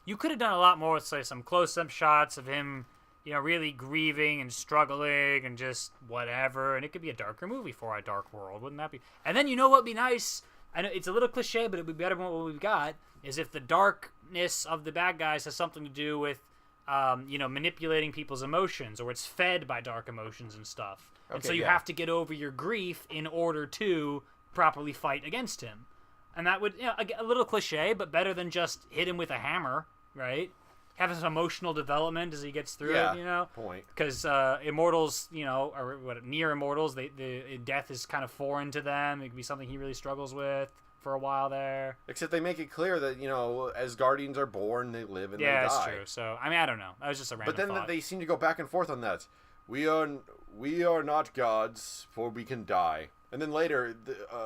you could have done a lot more with some close-up shots of him, really grieving and struggling and just whatever. And it could be a darker movie for a dark world, wouldn't that be? And then what would be nice? I know it's a little cliche, but it would be better than what we've got. Is if the darkness of the bad guys has something to do with, manipulating people's emotions, or it's fed by dark emotions and stuff. Okay, and so you have to get over your grief in order to properly fight against him. And that would, a little cliche, but better than just hit him with a hammer, right? Have some emotional development as he gets through it, point. Because immortals, or near immortals, the death is kind of foreign to them. It could be something he really struggles with for a while there. Except they make it clear that, as Guardians are born, they live and they die. Yeah, that's true. So, I don't know. That was just a random thought. They seem to go back and forth on that. We are not gods, for we can die. And then later,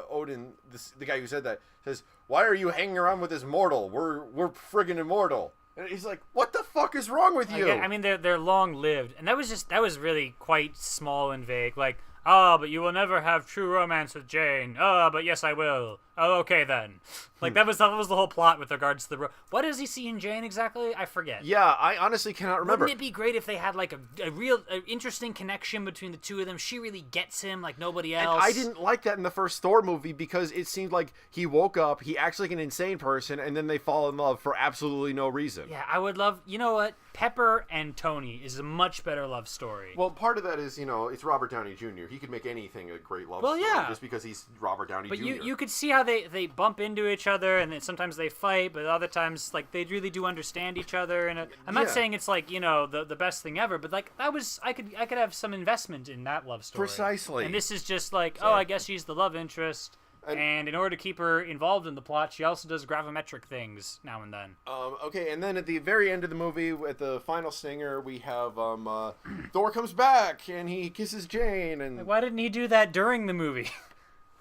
Odin, the guy who said that, says, "Why are you hanging around with this mortal? We're friggin' immortal." And he's like, "What the fuck is wrong with you?" They're long-lived, and that was really quite small and vague. But you will never have true romance with Jane. But yes, I will. Oh, okay then. That was the whole plot with regards to what does he see in Jane exactly? I forget. Yeah, I honestly cannot remember. Wouldn't it be great if they had a real interesting connection between the two of them? She really gets him like nobody else. And I didn't like that in the first Thor movie because it seemed like he woke up, he acts like an insane person, and then they fall in love for absolutely no reason. Yeah, I would love. You know what? Pepper and Tony is a much better love story. Well, part of that is it's Robert Downey Jr. He could make anything a great love story just because he's Robert Downey Jr. But you could see how they bump into each other, and then sometimes they fight, but other times they really do understand each other. And I'm not saying it's the best thing ever, but that was I could have some investment in that love story. Precisely. And this is just I guess she's the love interest. And in order to keep her involved in the plot, she also does gravimetric things now and then. Okay, and then at the very end of the movie, at the final stinger, we have Thor comes back and he kisses Jane. And why didn't he do that during the movie?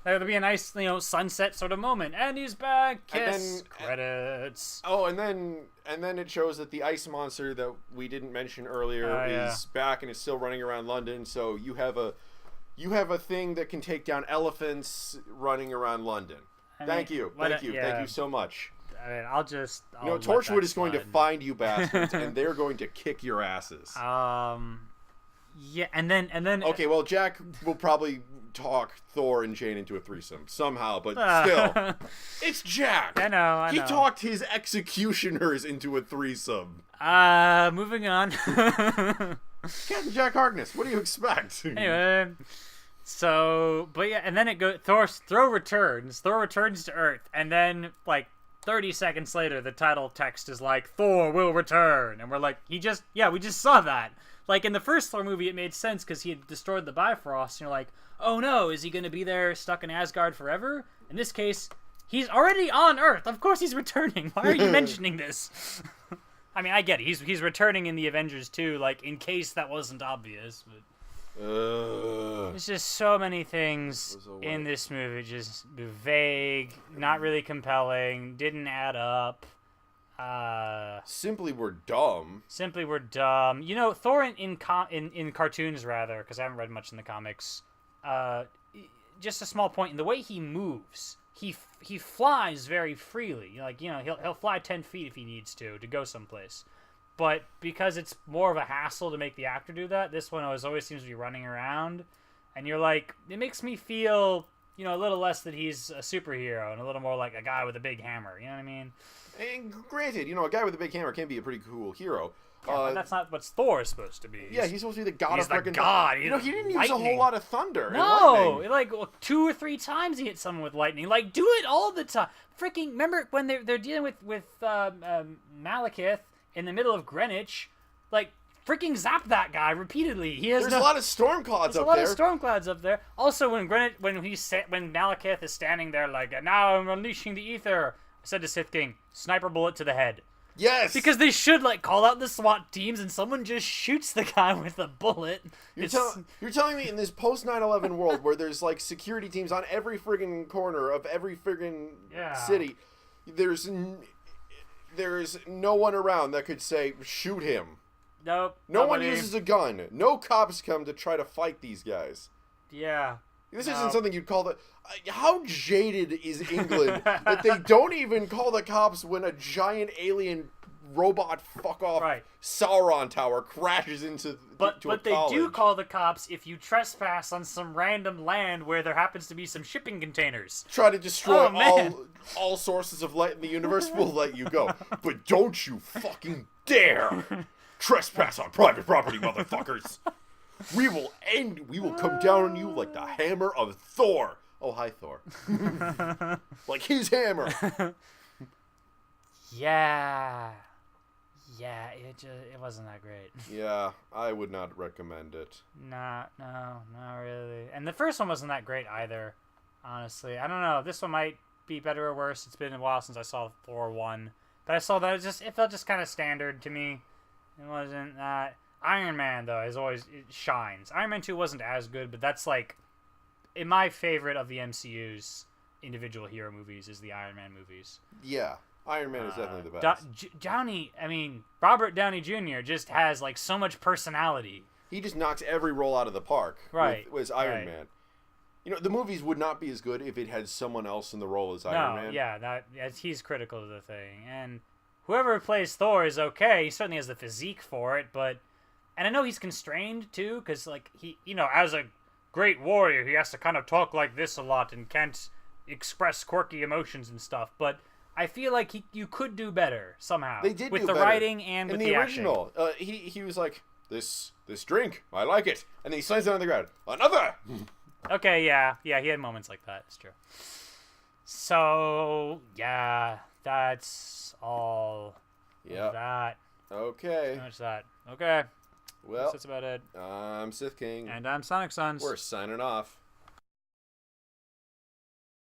That would be a nice, sunset sort of moment. And he's back. Kiss. Credits. And then it shows that the ice monster that we didn't mention earlier is back and is still running around London. So you have a thing that can take down elephants running around London. Thank you so much. I'll Torchwood is going to find you bastards, and they're going to kick your asses. Yeah, and then. Okay, well, Jack will probably talk Thor and Jane into a threesome somehow, but still, it's Jack. I know. He talked his executioners into a threesome. Moving on. Captain Jack Harkness, what do you expect? Anyway, and then it goes. Thor returns. Thor returns to Earth, and then 30 seconds later, the title text is Thor will return, and we're we just saw that. In the first Thor movie, it made sense because he had destroyed the Bifrost, and you're like, oh no, is he going to be there stuck in Asgard forever? In this case, he's already on Earth. Of course he's returning. Why are you mentioning this? I get it. He's returning in the Avengers too, in case that wasn't obvious. But there's just so many things in this movie, just vague, not really compelling, didn't add up. Simply we're dumb. Thor in cartoons rather, because I haven't read much in the comics. Just a small point in the way he moves. he flies very freely. Like, you know, he'll fly 10 feet if he needs to go someplace. But because it's more of a hassle to make the actor do that, this one always seems to be running around, and you're like, it makes me feel, you know, a little less that he's a superhero and a little more like a guy with a big hammer. You know what I mean? And granted, you know, a guy with a big hammer can be a pretty cool hero. Yeah, but that's not what Thor is supposed to be. He's supposed to be the god of freaking... God. You know, he didn't use a whole lot of thunder. No, like 2 or 3 times he hit someone with lightning. Like, do it all the time. Freaking, remember when they're dealing with Malekith in the middle of Greenwich? Like, freaking zap that guy repeatedly. There's a lot of storm clouds up there. There's a lot of storm clouds up there. Also, when Malekith is standing there like, now I'm unleashing the ether, I said to Sithking, sniper bullet to the head. Yes! Because they should, like, call out the SWAT teams and someone just shoots the guy with a bullet. You're telling me in this post-9/11 world where there's, like, security teams on every friggin' corner of every friggin' city, there's no one around that could say, shoot him. Nope. No one uses a gun. No cops come to try to fight these guys. Yeah. This isn't something you'd call the... How jaded is England that they don't even call the cops when a giant alien robot fuck-off Sauron tower crashes into a college? But they do call the cops if you trespass on some random land where there happens to be some shipping containers. Try to destroy all sources of light in the universe, we'll let you go. But don't you fucking dare trespass on private property, motherfuckers! We will come down on you like the hammer of Thor. Oh, hi, Thor. Like his hammer. Yeah, it wasn't that great. Yeah, I would not recommend it. No, not really. And the first one wasn't that great either, honestly. I don't know. This one might be better or worse. It's been a while since I saw Thor 1. But I saw that it felt just kind of standard to me. It wasn't that... Iron Man, though, it shines. Iron Man 2 wasn't as good, but that's, like, in my favorite of the MCU's individual hero movies is the Iron Man movies. Yeah, Iron Man is definitely the best. Robert Downey Jr. just has, like, so much personality. He just knocks every role out of the park with Iron Man. You know, the movies would not be as good if it had someone else in the role as Iron Man. Yeah, he's critical of the thing. And whoever plays Thor is okay. He certainly has the physique for it, but... And I know he's constrained, too, because, like, he, you know, as a great warrior, he has to kind of talk like this a lot and can't express quirky emotions and stuff. But I feel like you could do better, somehow. They did with do the better. Writing and with the original, he was like, this drink, I like it. And then he slams it on the ground. Another! Okay, yeah, he had moments like that. It's true. So, yeah, that's all of that. Okay. Pretty much that. Okay. Well, that's about it. I'm Sithking. And I'm Sonic Sons. We're signing off.